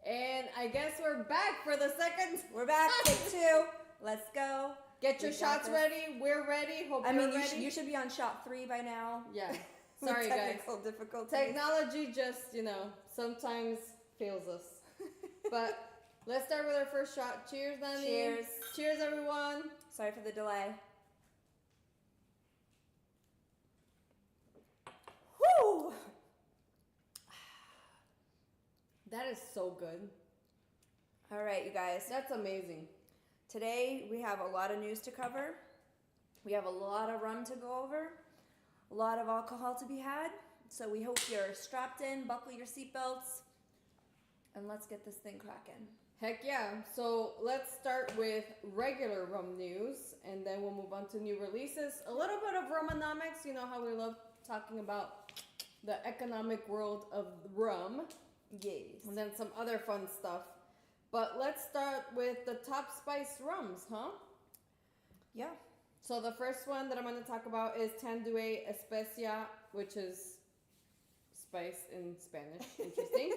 And I guess we're back for the second. We're back. Take two. Let's go. Get your shots ready. We're ready. Hope you're ready. You should be on shot 3 by now. Yeah. Sorry, guys. Technical difficulties. Technology just, sometimes fails us. But let's start with our first shot. Cheers, Nani. Cheers. Cheers, everyone. Sorry for the delay. Whew. That is so good. All right, you guys. That's amazing. Today we have a lot of news to cover. We have a lot of rum to go over. A lot of alcohol to be had. So we hope you're strapped in, buckle your seatbelts, and let's get this thing cracking. Heck yeah. So let's start with regular rum news, and then we'll move on to new releases. A little bit of rumonomics. You know how we love talking about the economic world of rum. Yes. And then some other fun stuff. But let's start with the top spiced rums, huh? Yeah. So the first one that I'm going to talk about is Tandue Especia, which is spice in Spanish. Interesting.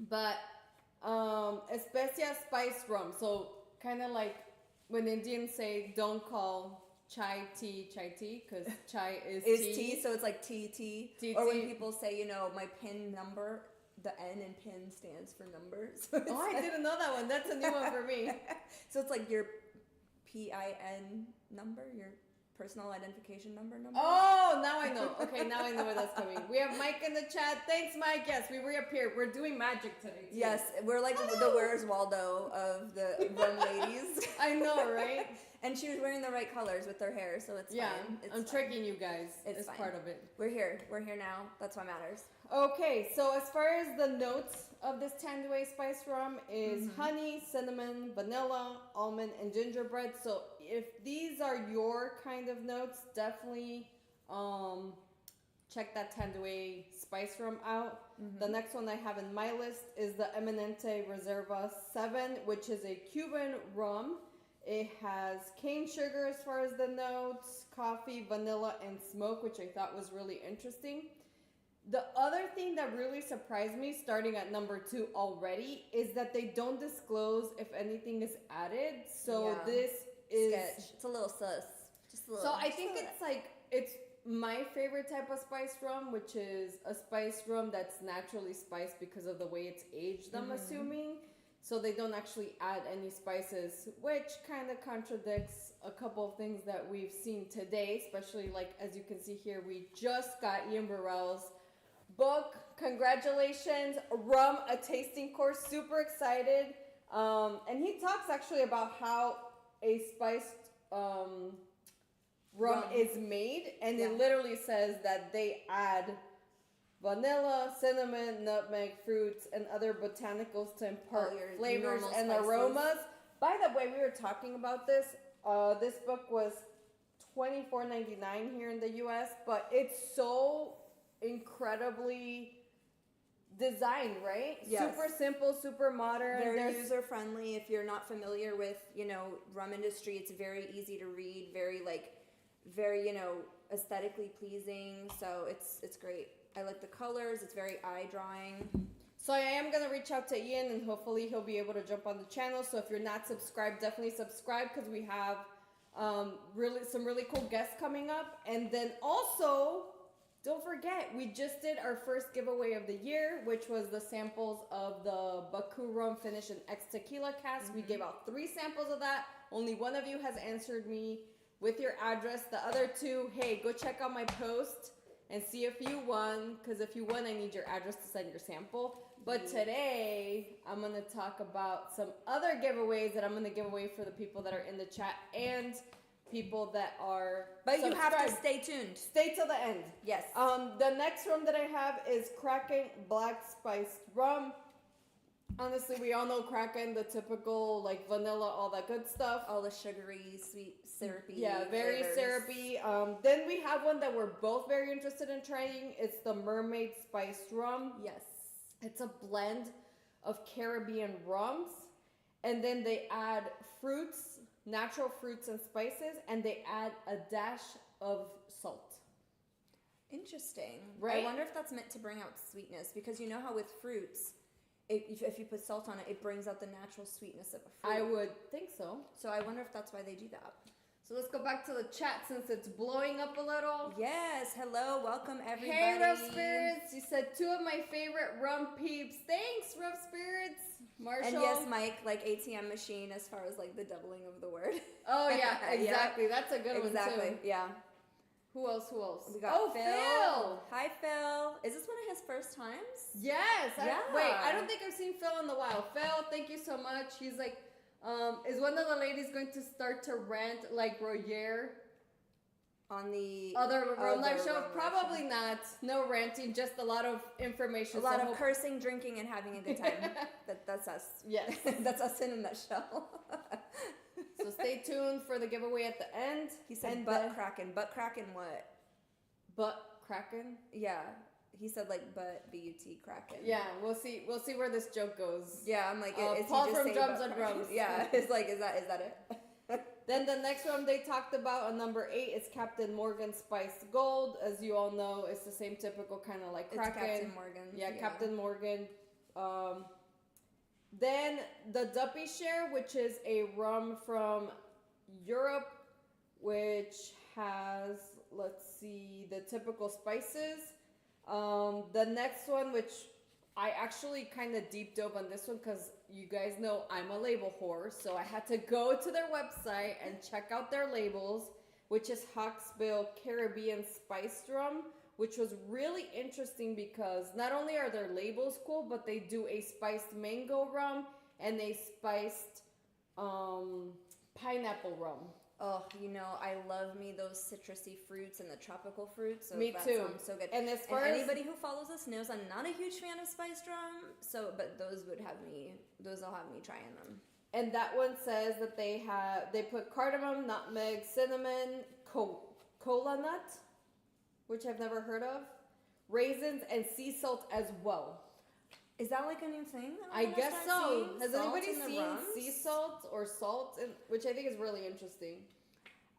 But Especia spiced rum. So kind of like when Indians say don't call chai tea, because chai is tea. So it's like tea. Or when people say, my PIN number, the N in PIN stands for number. So I didn't know that one. That's a new one for me. So it's like your PIN number, your personal identification number. Oh, now I know. Okay, now I know where that's coming. We have Mike in the chat. Thanks, Mike. Yes, we reappeared. We're doing magic today, too. Yes, we're like the Where's Waldo of the rum ladies. I know, right? And she was wearing the right colors with her hair, so it's fine. I'm tricking you guys. It's fine. Part of it. We're here. We're here now. That's what matters. Okay, so as far as the notes of this Tandue spice rum is honey, cinnamon, vanilla, almond, and gingerbread. So if these are your kind of notes, definitely check that Tandue spice rum out. The next one I have in my list is the Eminente Reserva 7, which is a Cuban rum. It has cane sugar as far as the notes, coffee, vanilla, and smoke, which I thought was really interesting. The other thing that really surprised me, starting at number 2 already, is that they don't disclose if anything is added. So this is sketch. It's a little sus. Just a little. So I think it's my favorite type of spiced rum, which is a spiced rum that's naturally spiced because of the way it's aged, I'm assuming. So they don't actually add any spices, which kind of contradicts a couple of things that we've seen today, especially like as you can see here, we just got Ian Burrell's book. Congratulations, Rum, a tasting course. Super excited. And he talks actually about how a spiced rum is made, and it literally says that they add vanilla, cinnamon, nutmeg, fruits, and other botanicals to impart flavors and aromas. By the way, we were talking about this. This book was $24.99 here in the U.S., but it's so incredibly designed, right? Yes. Super simple, super modern. Very user-friendly. If you're not familiar with, rum industry, it's very easy to read, very, aesthetically pleasing. So it's great. I like the colors. It's very eye-drawing. So I am going to reach out to Ian, and hopefully he'll be able to jump on the channel. So if you're not subscribed, definitely subscribe, because we have some really cool guests coming up. And then also, don't forget, we just did our first giveaway of the year, which was the samples of the Baku rum finish and X tequila cask. We gave out 3 samples of that. Only one of you has answered me with your address. The other 2, hey, go check out my post and see if you won, because if you won, I need your address to send your sample. But today, I'm going to talk about some other giveaways that I'm going to give away for the people that are in the chat and people that are But subscribed. You have to stay tuned. Stay till the end. Yes. The next rum that I have is Kraken Black Spiced Rum. Honestly, we all know Kraken, the typical vanilla, all that good stuff. All the sugary, sweet, syrupy. Yeah, very flavors. syrupy. Then we have one that we're both very interested in trying. It's the Mermaid Spiced Rum. Yes. It's a blend of Caribbean rums. And then they add fruits, natural fruits and spices, and they add a dash of salt. Interesting. Right? I wonder if that's meant to bring out sweetness, because you know how with fruits, if you put salt on it, it brings out the natural sweetness of a fruit. I would think so. So I wonder if that's why they do that. So let's go back to the chat since it's blowing up a little. Yes, hello, welcome everybody. Hey, Rough Spirits. You said 2 of my favorite rum peeps. Thanks, Rough Spirits. Marshall. And yes, Mike, like ATM machine as far as like the doubling of the word. Oh, yeah, exactly. Yeah. That's a good one, too. Exactly, yeah. Who else? We got Phil. Hi, Phil. Is this one of his first times? Yes. Yeah. Wait, I don't think I've seen Phil in a while. Phil, thank you so much. He's like, is one of the ladies going to start to rant like Royer? On the other Rum Live show? Probably not. No ranting, just a lot of information. A lot of cursing, drinking, and having a good time. That's us. Yes. That's us in a nutshell. So stay tuned for the giveaway at the end. He said butt cracking. Butt cracking what? Butt cracking? Yeah. He said like butt B-U-T cracking. Yeah, we'll see where this joke goes. Yeah, I'm like, is Paul he just from Drums on Drums. Yeah, it's like, is that it? Then the next one they talked about on number 8 is Captain Morgan Spiced Gold. As you all know, it's the same typical kind of like Kraken. It's Captain Morgan. Yeah, Captain Morgan. Then the Duppy Share, which is a rum from Europe, which has, let's see, the typical spices. The next one, which I actually kind of deep dove on this one because you guys know I'm a label whore, so I had to go to their website and check out their labels, which is Hawksbill Caribbean Spiced Rum, which was really interesting because not only are their labels cool, but they do a spiced mango rum and a spiced pineapple rum. Oh, you know, I love me those citrusy fruits and the tropical fruits. So me that too. Sounds so good. And as far as anybody who follows us knows I'm not a huge fan of spiced rum. So, but those will have me trying them. And that one says that they put cardamom, nutmeg, cinnamon, cola nut, which I've never heard of, raisins, and sea salt as well. Is that like a new thing? I guess so. Has anybody seen sea salt or salt? Which I think is really interesting.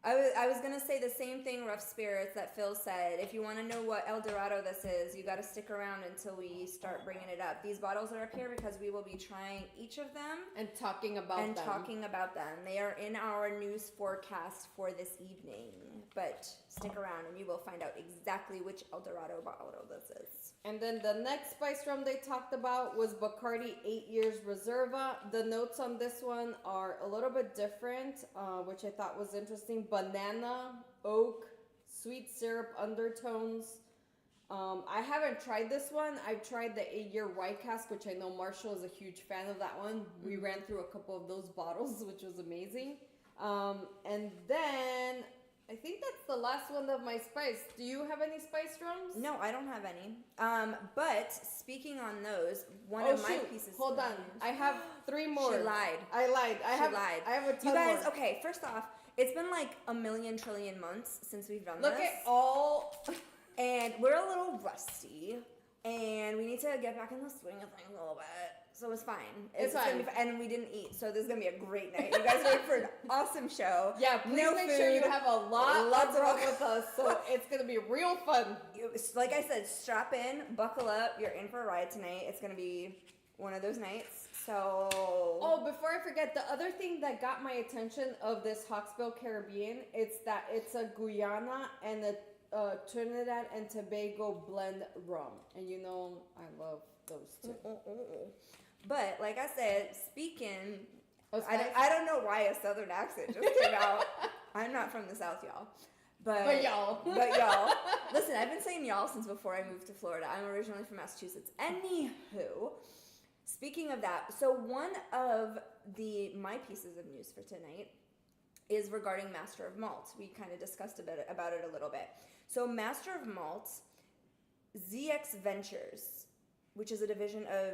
I was gonna say the same thing, Rough Spirits, that Phil said. If you want to know what El Dorado this is, you got to stick around until we start bringing it up. These bottles are up here because we will be trying each of them and talking about them. They are in our news forecast for this evening. But stick around and you will find out exactly which El Dorado bottle this is. And then the next spice rum they talked about was Bacardi 8 Years Reserva. The notes on this one are a little bit different, which I thought was interesting. Banana, oak, sweet syrup undertones. I haven't tried this one. I've tried the 8-year White Cask, which I know Marshall is a huge fan of that one. We ran through a couple of those bottles, which was amazing. And then I think that's the last one of my spice. Do you have any spice rums? No, I don't have any. But speaking on those, one of my pieces. Hold on, I have 3 more. She lied. I lied. I have a ton You guys, more. okay, first off, it's been like a million trillion months since we've done Look this. at all. And we're a little rusty. And we need to get back in the swing of things a little bit. So it's fine. It's fine. Gonna be, and we didn't eat, so this is gonna be a great night. You guys are in for an awesome show. Yeah, please make sure you have a lot of rum with us, so it's gonna be real fun. Like I said, strap in, buckle up. You're in for a ride tonight. It's gonna be one of those nights. So. Oh, before I forget, the other thing that got my attention of this Hawksbill Caribbean, it's that it's a Guyana and a Trinidad and Tobago blend rum, and you know I love those two. But like I said, speaking, I don't know why a southern accent just came out. I'm not from the South, y'all. But y'all. Listen, I've been saying y'all since before I moved to Florida. I'm originally from Massachusetts. Anywho, speaking of that, so one of my pieces of news for tonight is regarding Master of Malt. We kind of discussed about it a little bit. So Master of Malt, ZX Ventures, which is a division of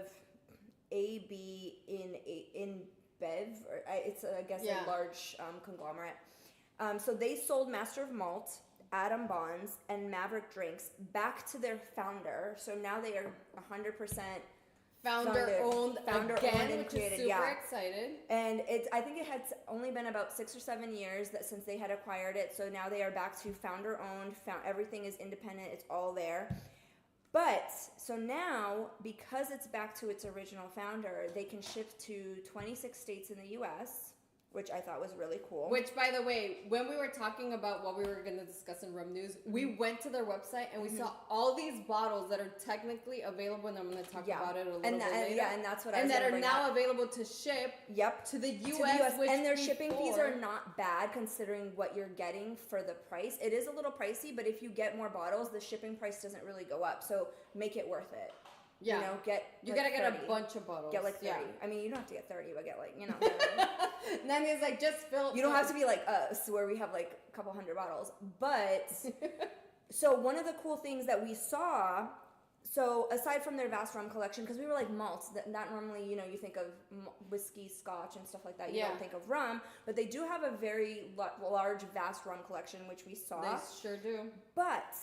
AB in Bev, or it's I guess a large conglomerate. So they sold Master of Malt, Atom Bonds, and Maverick Drinks back to their founder. So now they are 100% founder owned again, and which created. Is super excited. And I think it had only been about 6 or 7 years since they had acquired it. So now they are back to founder owned. Everything is independent. It's all there. But so now, because it's back to its original founder, they can ship to 26 states in the U.S., which I thought was really cool. Which, by the way, when we were talking about what we were going to discuss in Rum News, we went to their website and we saw all these bottles that are technically available, and I'm going to talk about it a little bit later. Yeah, and that's what I was and that gonna are bring now up. available to ship to the U.S. Which and their shipping fees are not bad considering what you're getting for the price. It is a little pricey, but if you get more bottles, the shipping price doesn't really go up. So make it worth it. Yeah. You know, you gotta get a bunch of bottles. Get like 30. I mean, you don't have to get 30, but get like, you know. Nani is like, just fill. You don't have to be like us, where we have like a couple hundred bottles. But, so one of the cool things that we saw, so aside from their vast rum collection, because we were like malts, that normally, you know, you think of whiskey, scotch, and stuff like that. You don't think of rum. But they do have a very large, vast rum collection, which we saw. They sure do. But,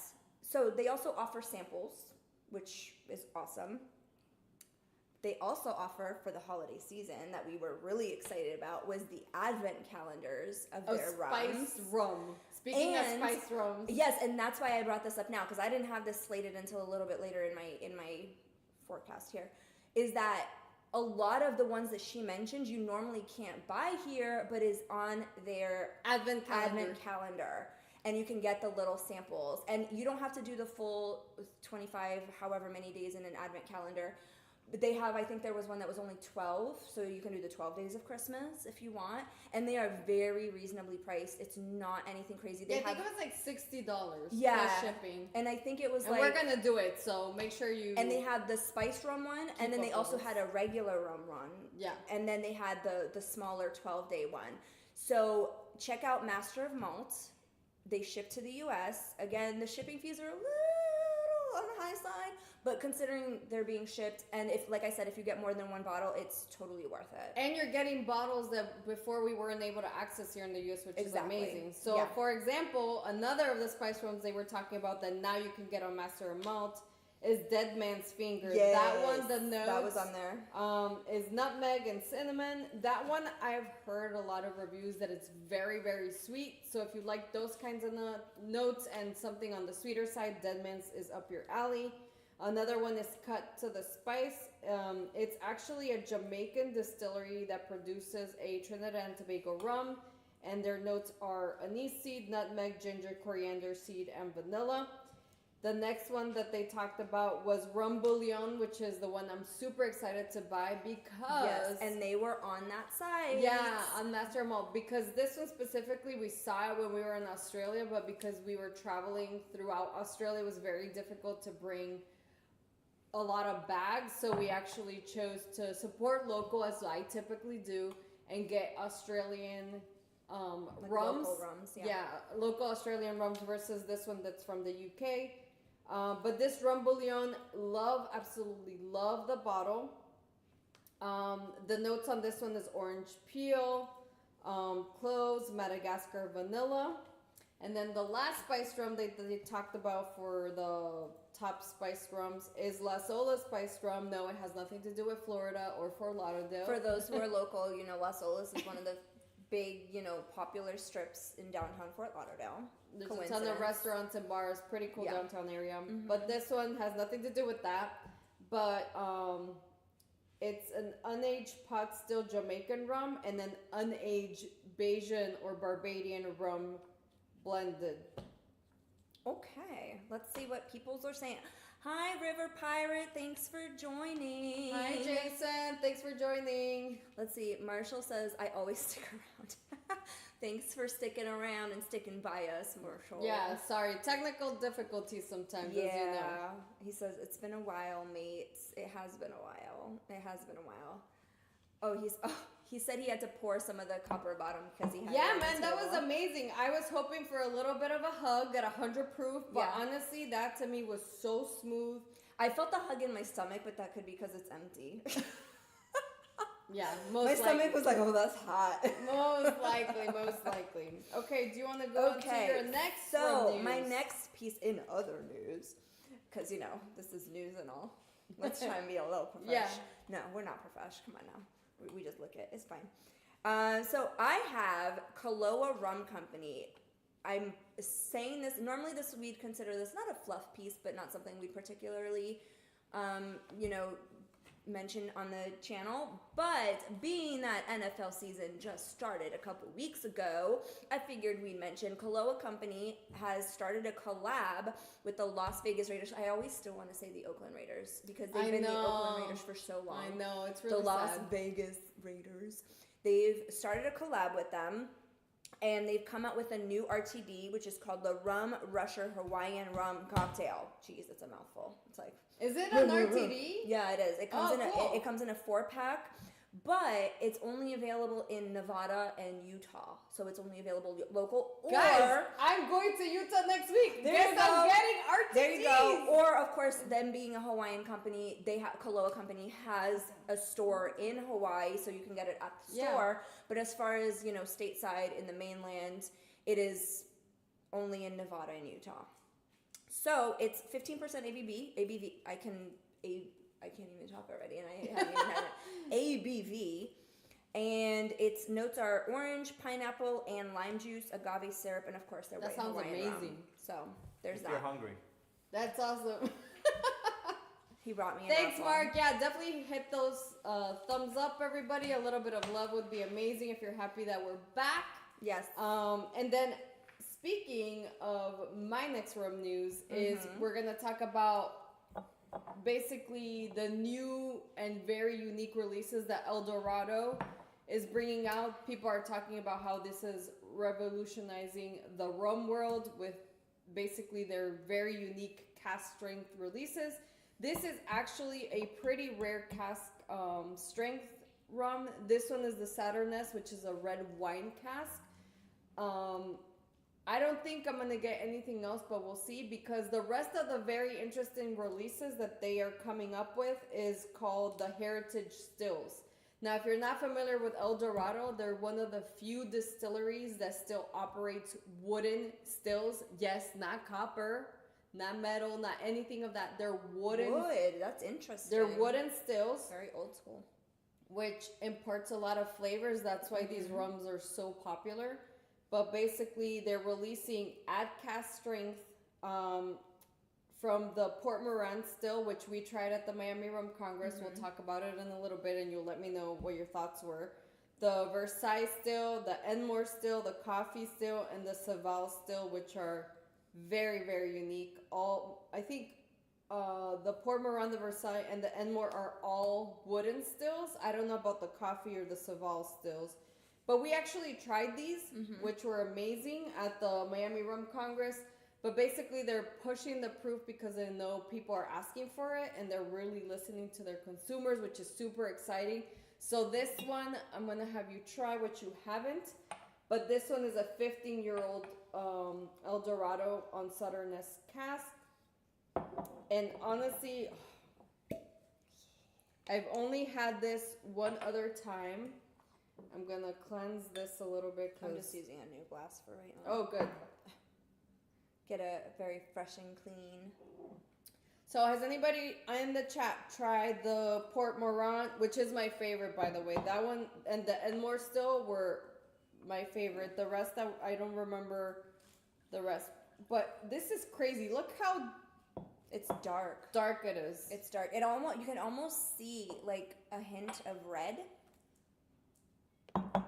so they also offer samples, which is awesome. They also offer, for the holiday season, that we were really excited about, was the advent calendars of their spiced rum. Speaking of spiced rums. Yes, and that's why I brought this up now, because I didn't have this slated until a little bit later in my forecast here, is that a lot of the ones that she mentioned you normally can't buy here, but is on their advent calendar. And you can get the little samples. And you don't have to do the full 25, however many days in an advent calendar. But they have, I think there was one that was only 12. So you can do the 12 days of Christmas if you want. And they are very reasonably priced. It's not anything crazy. I think it was like $60 for shipping. And I think it was and we're going to do it. So make sure you... And they had the spiced rum one. And then they also had a regular rum one. Yeah. And then they had the smaller 12-day one. So check out Master of Malt. They ship to the U.S. Again, the shipping fees are a little on the high side, but considering they're being shipped, and if, like I said, if you get more than one bottle, it's totally worth it. And you're getting bottles that before we weren't able to access here in the U.S., which is amazing. So, for example, another of the spice rums they were talking about that now you can get on Master of Malt is Dead Man's Finger. Yes, that one, the notes, that was on there. Is nutmeg and cinnamon. That one, I've heard a lot of reviews that it's very, very sweet. So if you like those kinds of notes and something on the sweeter side, Dead Man's is up your alley. Another one is Cut to the Spice. It's actually a Jamaican distillery that produces a Trinidad and Tobago rum. And their notes are anise seed, nutmeg, ginger, coriander seed, and vanilla. The next one that they talked about was Rum Bouillon, which is the one I'm super excited to buy because... Yes, and they were on that site. Yeah, on Master Malt. Because this one specifically, we saw it when we were in Australia, but because we were traveling throughout Australia, it was very difficult to bring a lot of bags. So we actually chose to support local, as I typically do, and get Australian... rums. Local rums, local Australian rums versus this one that's from the UK. But this Rum Bouillon, absolutely love the bottle. The notes on this one is orange peel, cloves, Madagascar vanilla. And then the last spice rum they talked about for the top spiced rums is La Sola spiced rum. No, it has nothing to do with Florida or Fort Lauderdale. For those who are local, La Solas is one of the big, popular strips in downtown Fort Lauderdale. There's a ton of restaurants and bars, pretty cool downtown area. Mm-hmm. But this one has nothing to do with that. But it's an unaged pot still Jamaican rum and an unaged Bajan or Barbadian rum blended. Okay, let's see what peoples are saying. Hi, River Pirate. Thanks for joining. Hi, Jason. Thanks for joining. Let's see. Marshall says, I always stick around. Thanks for sticking around and sticking by us, Marshall. Yeah, sorry. Technical difficulties sometimes, as you know. He says, it's been a while, mates. It has been a while. It has been a while. He said he had to pour some of the copper bottom because he had that was amazing. I was hoping for a little bit of a hug at 100 proof, but honestly, that to me was so smooth. I felt the hug in my stomach, but that could be because it's empty. My stomach was like, oh, that's hot. Most likely. Okay, do you want to go on to your next news? My next piece in other news, because, this is news and all. Let's try and be a little professional. No, we're not professional. Come on now. We just look at it. It's fine. So I have Kaloa Rum Company. I'm saying this, normally we'd consider this not a fluff piece, but not something we particularly, mention on the channel. But being that NFL season just started a couple weeks ago, I figured we'd mention Kahlua Company has started a collab with the Las Vegas Raiders. I always still want to say the Oakland Raiders because they've been the Oakland Raiders for so long. I know, it's really the Las sad. Vegas Raiders. They've started a collab with them. And they've come out with a new RTD, which is called the Rum Rusher Hawaiian Rum Cocktail. Jeez, it's a mouthful. It's like, is it an RTD? Yeah, it is. It comes cool. it comes in a 4-pack, but it's only available in Nevada and Utah. So it's only available local. Guys, I'm going to Utah next week. There you go. I'm getting RTDs. There you go. Or of course, them being a Hawaiian company, Kahlua Company has a store in Hawaii, so you can get it at the store. But as far as stateside in the mainland, it is only in Nevada and Utah. So it's 15% ABV. I can't even talk already, and I haven't even had it. ABV. And its notes are orange, pineapple, and lime juice, agave syrup, and of course their white Hawaiian amazing. rum. So there's that. You're hungry. That's awesome. He brought me. Thanks, Mark. Yeah, definitely hit those thumbs up, everybody. A little bit of love would be amazing if you're happy that we're back. Yes. And then speaking of my next Rum News is we're gonna talk about basically the new and very unique releases that El Dorado is bringing out. People are talking about how this is revolutionizing the rum world with basically their very unique cask strength releases. This is actually a pretty rare cask strength rum. This one is the Saturness, which is a red wine cask. I don't think I'm gonna get anything else, but we'll see, because the rest of the very interesting releases that they are coming up with is called the Heritage Stills. Now, if you're not familiar with El Dorado, they're one of the few distilleries that still operates wooden stills. Yes, not copper, not metal, not anything of that. They're wooden. Wood, that's interesting. They're wooden stills. Very old school. Which imparts a lot of flavors. That's why these rums are so popular. But basically, they're releasing at cask strength from the Port Moran still, which we tried at the Miami Rum Congress. We'll talk about it in a little bit, and you'll let me know what your thoughts were. The Versailles still, the Enmore still, the Coffee still, and the Saval still, which are very, very unique. I think the Port Moran, the Versailles, and the Enmore are all wooden stills. I don't know about the Coffee or the Saval stills. But we actually tried these, which were amazing at the Miami Rum Congress. But basically, they're pushing the proof because they know people are asking for it, and they're really listening to their consumers, which is super exciting. So this one, I'm going to have you try what you haven't. But this one is a 15-year-old El Dorado on Southernest cask. And honestly, I've only had this one other time. I'm going to cleanse this a little bit. I'm just using a new glass for right now. Oh, good. Get a very fresh and clean. So has anybody in the chat tried the Port Moran, which is my favorite, by the way? That one and the Enmore still were my favorite. The rest, I don't remember the rest. But this is crazy. Look how it's dark. Dark it is. It's dark. You can almost see like a hint of red.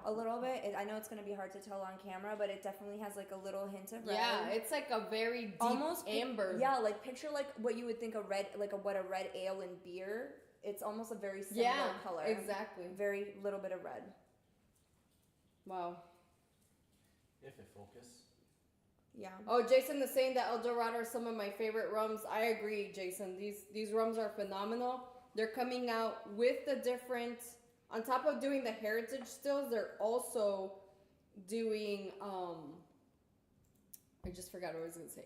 A little bit. I know it's going to be hard to tell on camera, but it definitely has like a little hint of red. Yeah, it's like a very deep almost amber. Yeah, like picture like what you would think what a red ale and beer. It's almost a very similar color. Exactly. Very little bit of red. Wow. If it focus. Yeah. Oh, Jason is saying that El Dorado are some of my favorite rums. I agree, Jason. These rums are phenomenal. They're coming out with the different. On top of doing the heritage stills, they're also doing, I just forgot what I was going to say.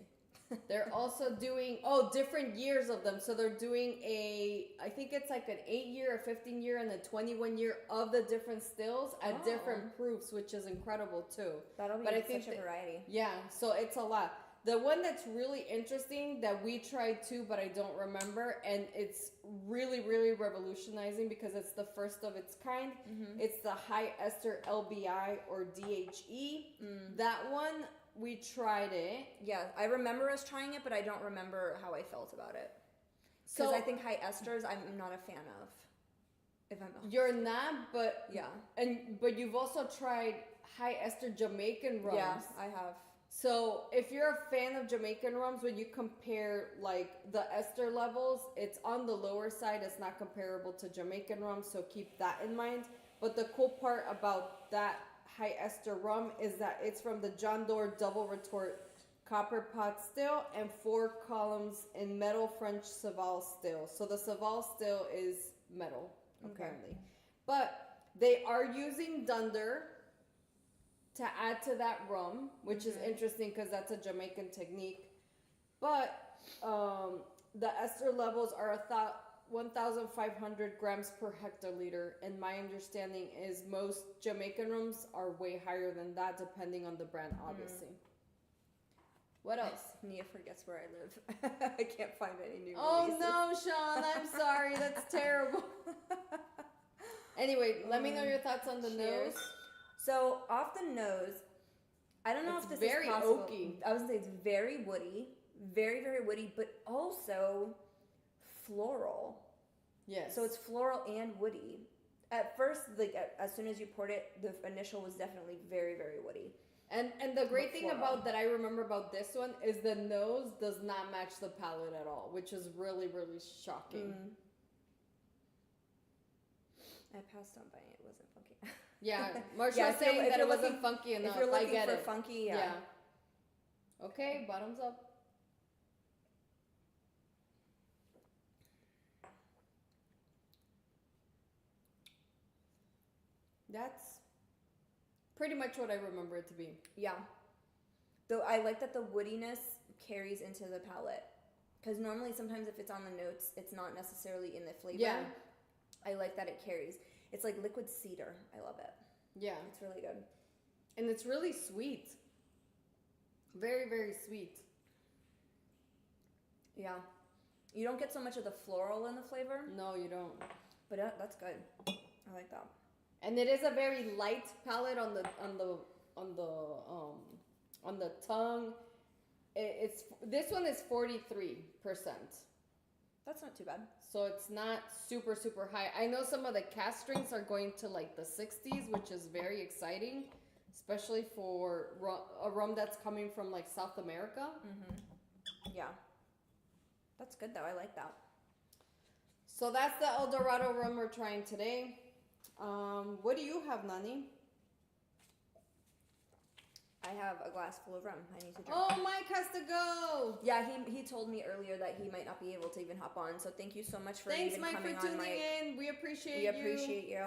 They're also doing, different years of them. So they're doing I think it's like an 8-year, a 15-year, and a 21-year of the different stills at different proofs, which is incredible too. That'll be such a variety. Yeah, so it's a lot. The one that's really interesting that we tried too, but I don't remember, and it's really, really revolutionizing because it's the first of its kind. It's the high ester LBI or DHE. That one we tried it. Yeah, I remember us trying it, but I don't remember how I felt about it. Because So I think high esters, I'm not a fan of. If I'm honest. you're not, but Yeah. but you've also tried high ester Jamaican rums. Yeah, I have. So if you're a fan of Jamaican rums, when you compare like the ester levels, it's on the lower side. It's not comparable to Jamaican rum, so keep that in mind. But the cool part about that high ester rum is that it's from the John Doerr double retort copper pot still and 4 columns in metal French Saval still. So the Saval still is metal, apparently. But they are using dunder to add to that rum, which is interesting because that's a Jamaican technique. But the ester levels are 1,500 grams per hectoliter, and my understanding is most Jamaican rums are way higher than that, depending on the brand, obviously. What else? Nia forgets where I live. I can't find any new Oh releases. no, Sean, I'm sorry. That's terrible. Anyway, let me know your thoughts on the Cheers. nose. So off the nose, I don't know It's if this very is possible. oaky. I was gonna say it's very woody, very very woody, but also floral. Yes. So it's floral and woody. At first, like as soon as you poured it, the initial was definitely very very woody. And the great thing floral. about that I remember about this one is the nose does not match the palate at all, which is really really shocking. I passed on by it. It wasn't funky. Yeah, Marsha Yeah, was if you're- saying if that you're it wasn't looking- funky enough. If you're I looking get for it. funky, yeah. Okay, bottoms up. That's pretty much what I remember it to be. Yeah. Though I like that the woodiness carries into the palate. Because normally sometimes if it's on the notes, it's not necessarily in the flavor. Yeah. I like that it carries. It's like liquid cedar. I love it. Yeah. It's really good. And it's really sweet. Very, very sweet. Yeah. You don't get so much of the floral in the flavor, No, you don't. but that's good. I like that. And it is a very light palate on the tongue. It's this one is 43%. That's not too bad. So it's not super super high. I know some of the cast strengths are going to like the 60s, which is very exciting, especially for a rum that's coming from like South America. Yeah. That's good though. I like that. So that's the El Dorado rum we're trying today. What do you have, Nani? I have a glass full of rum. I need to drink. Oh, Mike has to go. Yeah, he told me earlier that he might not be able to even hop on. So thank you so much for Thanks, even Mike, coming for on, tuning Mike. in. We appreciate We you. appreciate you.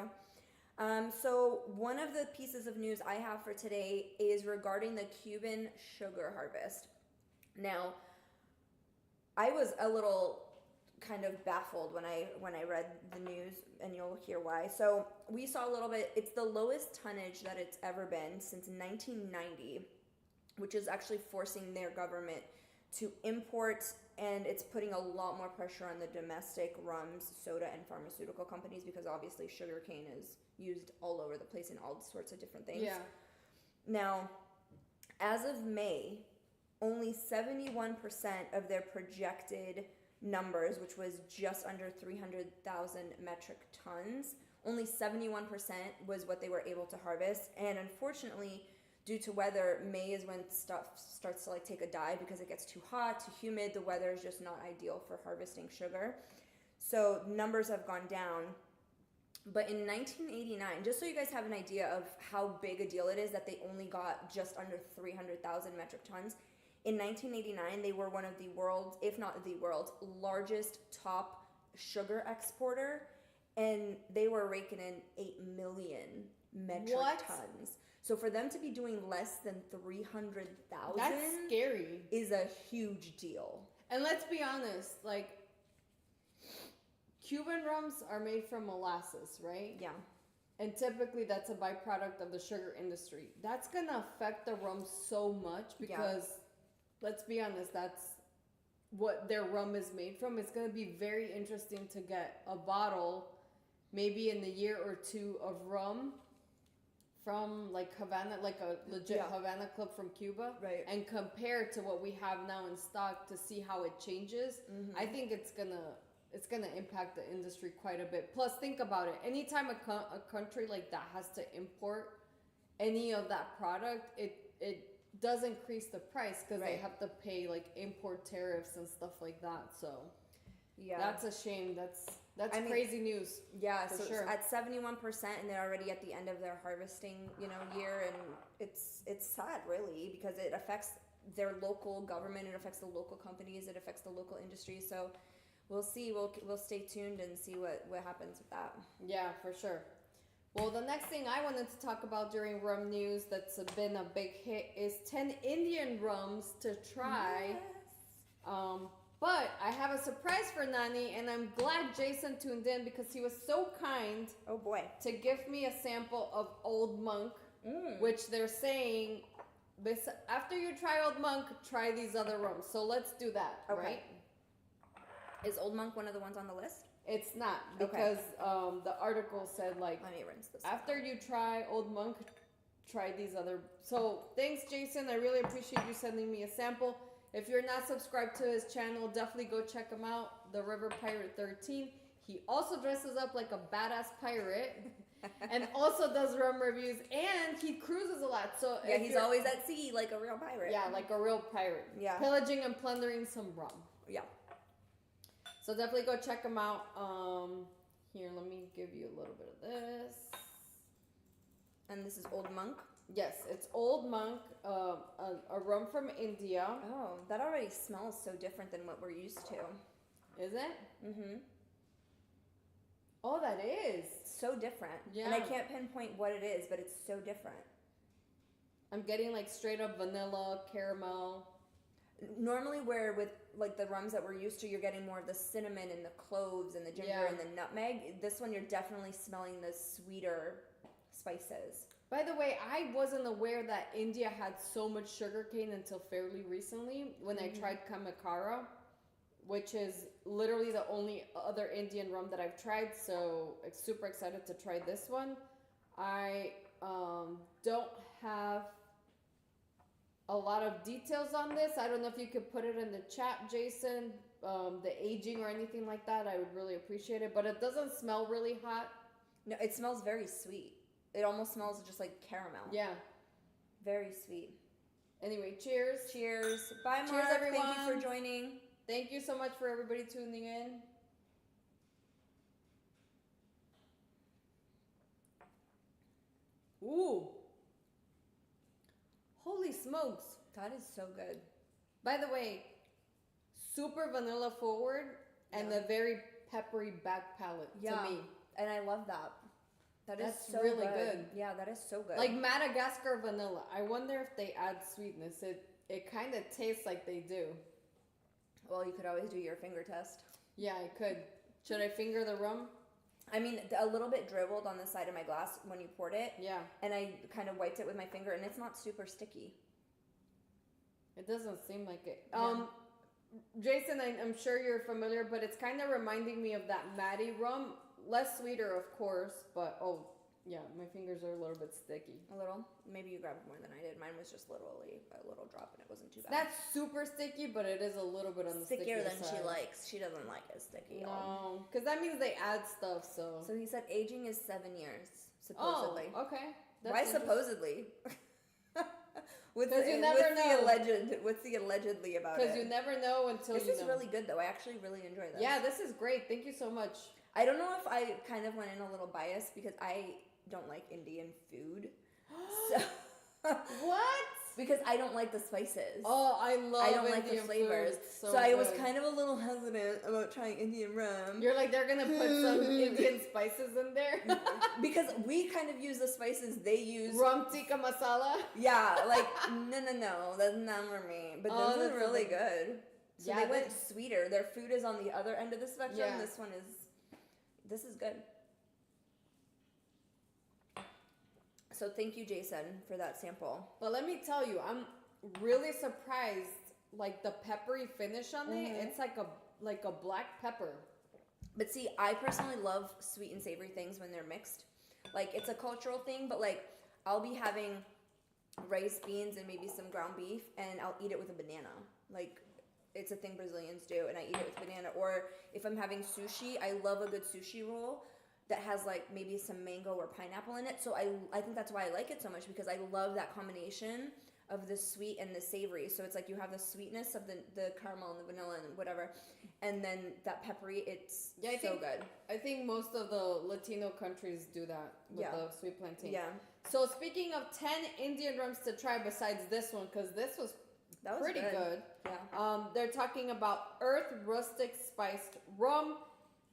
So one of the pieces of news I have for today is regarding the Cuban sugar harvest. Now, I was a little kind of baffled when I read the news, and you'll hear why. So we saw a little bit. It's the lowest tonnage that it's ever been since 1990, which is actually forcing their government to import, and it's putting a lot more pressure on the domestic rums, soda, and pharmaceutical companies because obviously sugarcane is used all over the place in all sorts of different things. Yeah. Now, as of May, only 71% of their projected numbers, which was just under 300,000 metric tons, only 71% was what they were able to harvest. And unfortunately, due to weather, May is when stuff starts to like take a dive because it gets too hot, too humid. The weather is just not ideal for harvesting sugar. So numbers have gone down. But in 1989, just so you guys have an idea of how big a deal it is that they only got just under 300,000 metric tons, in 1989, they were one of the world's, if not the world's, largest top sugar exporter, and they were raking in 8 million metric tons. So for them to be doing less than 300,000, That's scary. is a huge deal. And let's be honest, like, Cuban rums are made from molasses, right? Yeah. And typically that's a byproduct of the sugar industry. That's going to affect the rum so much because, let's be honest, that's what their rum is made from. It's going to be very interesting to get a bottle, maybe in the year or two, of rum from like Havana, like a legit Yeah. Havana club from Cuba, Right. and compare to what we have now in stock to see how it changes, I think it's gonna impact the industry quite a bit. Plus, think about it. Anytime a country like that has to import any of that product, it does increase the price because they Right. have to pay like import tariffs and stuff like that. So Yeah. that's a shame. That's I mean, crazy news. Yeah, For so sure. it's at 71%, and they're already at the end of their harvesting, year, and it's sad, really, because it affects their local government, it affects the local companies, it affects the local industry. So we'll see. We'll stay tuned and see what happens with that. Yeah, for sure. Well, the next thing I wanted to talk about during Rum News that's been a big hit is 10 Indian rums to try. But I have a surprise for Nani, and I'm glad Jason tuned in because he was so kind Oh boy. to give me a sample of Old Monk, Mm. which they're saying, after you try Old Monk, try these other rums. So let's do that, Okay. right? Is Old Monk one of the ones on the list? It's not, Okay. because the article said, like, Let me rinse this. after you try Old Monk, try these other. So thanks, Jason. I really appreciate you sending me a sample. If you're not subscribed to his channel, definitely go check him out, The River Pirate 13. He also dresses up like a badass pirate and also does rum reviews, and he cruises a lot. So Yeah, if he's you're- always at sea like a real pirate. yeah, like a real pirate. Yeah. Pillaging and plundering some rum. Yeah. So definitely go check him out. Here, let me give you a little bit of this. And this is Old Monk. Yes, it's Old Monk, a rum from India. Oh, that already smells so different than what we're used to. Is it? Mm-hmm. Oh, that is. So different. Yeah. And I can't pinpoint what it is, but it's so different. I'm getting like straight up vanilla, caramel. Normally, where with like the rums that we're used to, you're getting more of the cinnamon and the cloves and the ginger Yeah. and the nutmeg. This one, you're definitely smelling the sweeter spices. By the way, I wasn't aware that India had so much sugarcane until fairly recently when I tried Kamakara, which is literally the only other Indian rum that I've tried. So I'm super excited to try this one. I don't have a lot of details on this. I don't know if you could put it in the chat, Jason, the aging or anything like that. I would really appreciate it. But it doesn't smell really hot. No, it smells very sweet. It almost smells just like caramel. Yeah. Very sweet. Anyway, cheers. Cheers. Bye, Cheers, Mark. everyone. Thank you for joining. Thank you so much for everybody tuning in. Ooh. Holy smokes. That is so good. By the way, super vanilla forward and Yeah. a very peppery back palate Yeah. to me. And I love that. That is That's so really good. good. Yeah, that is so good. Like Madagascar vanilla. I wonder if they add sweetness. It kind of tastes like they do. well, you could always do your finger test. Yeah, I could. Should I finger the rum? I mean, a little bit dribbled on the side of my glass when you poured it, Yeah. and I kind of wiped it with my finger, and it's not super sticky. It doesn't seem like it. No. Jason, I'm sure you're familiar, but it's kind of reminding me of that Maddie rum. Less sweeter, of course, but oh, yeah, my fingers are a little bit sticky. A little. Maybe you grabbed more than I did. Mine was just literally a little drop, and it wasn't too bad. That's super sticky, but it is a little bit on the stickier than side. she likes. She doesn't like it sticky. y'all. No, because that means they add stuff. So. So he said aging is 7 years, Oh, supposedly. okay. Why supposedly? What's 'Cause you never know. What's the allegedly about Because it? you never know until This you is know. really good, though. I actually really enjoy this. Yeah, this is great. Thank you so much. I don't know if I kind of went in a little biased because I don't like Indian food. So What? because I don't like the spices. Oh, I love I don't like the Indian flavors. food. So I was good. kind of a little hesitant about trying Indian rum. You're like, they're gonna put some Indian spices in there. Because we kind of use the spices they use. Rum tikka masala. Yeah, like, no, that's not for me. But Oh, this is that's really okay. good. So Yeah, they went this- sweeter. Their food is on the other end of the spectrum. Yeah. This is good. So thank you, Jason, for that sample. But let me tell you, I'm really surprised. Like the peppery finish on it, Mhm. it's like a black pepper. But see, I personally love sweet and savory things when they're mixed. Like, it's a cultural thing, but like, I'll be having rice, beans, and maybe some ground beef, and I'll eat it with a banana. Like, it's a thing Brazilians do, and I eat it with banana. Or if I'm having sushi, I love a good sushi roll that has like maybe some mango or pineapple in it. So I think that's why I like it so much, because I love that combination of the sweet and the savory. So it's like you have the sweetness of the caramel and the vanilla and whatever, and then that peppery, it's so good. I think most of the Latino countries do that with the sweet plantain. Yeah. So speaking of 10 Indian rums to try besides this one, because this was pretty good. Yeah. They're talking about Earth Rustic Spiced Rum.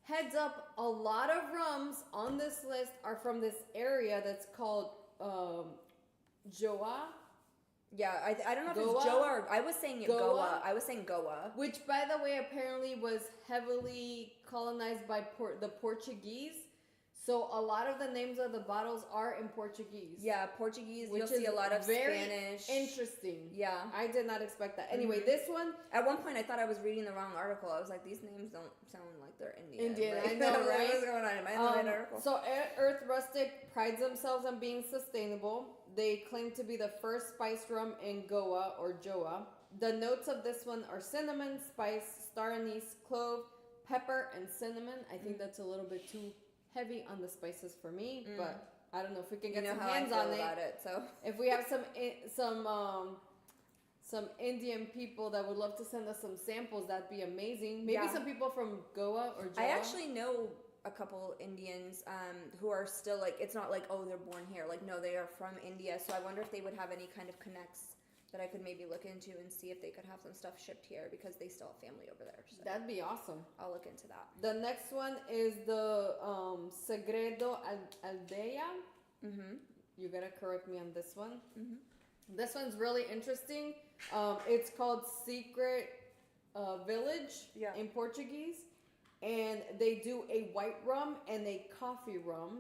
Heads up, a lot of rums on this list are from this area that's called Joa. Yeah, I don't know if Goa? it's Joa or I was saying it Goa? Goa. I was saying Goa. Which, by the way, apparently was heavily colonized by the Portuguese. So a lot of the names of the bottles are in Portuguese. Yeah, Portuguese. Which You'll see is a lot of very Spanish. Interesting. Yeah. I did not expect that. Anyway, this one. At one point, I thought I was reading the wrong article. I was like, these names don't sound like they're Indian. I know, right? What's going on? Am I in the right article? So Earth Rustic prides themselves on being sustainable. They claim to be the first spiced rum in Goa or Joa. The notes of this one are cinnamon, spice, star anise, clove, pepper, and cinnamon. I think that's a little bit too heavy on the spices for me, but I don't know if we can get some hands on it. So if we have some Indian people that would love to send us some samples, that'd be amazing. Maybe some people from Goa or Joa. I actually know a couple Indians who are still like, it's not like, oh, they're born here. Like, no, they are from India. So I wonder if they would have any kind of connects that I could maybe look into and see if they could have some stuff shipped here, because they still have family over there. So that'd be awesome. I'll look into that. The next one is the Segredo Aldea. You gotta correct me on this one. This one's really interesting. It's called Secret Village in Portuguese. And they do a white rum and a coffee rum.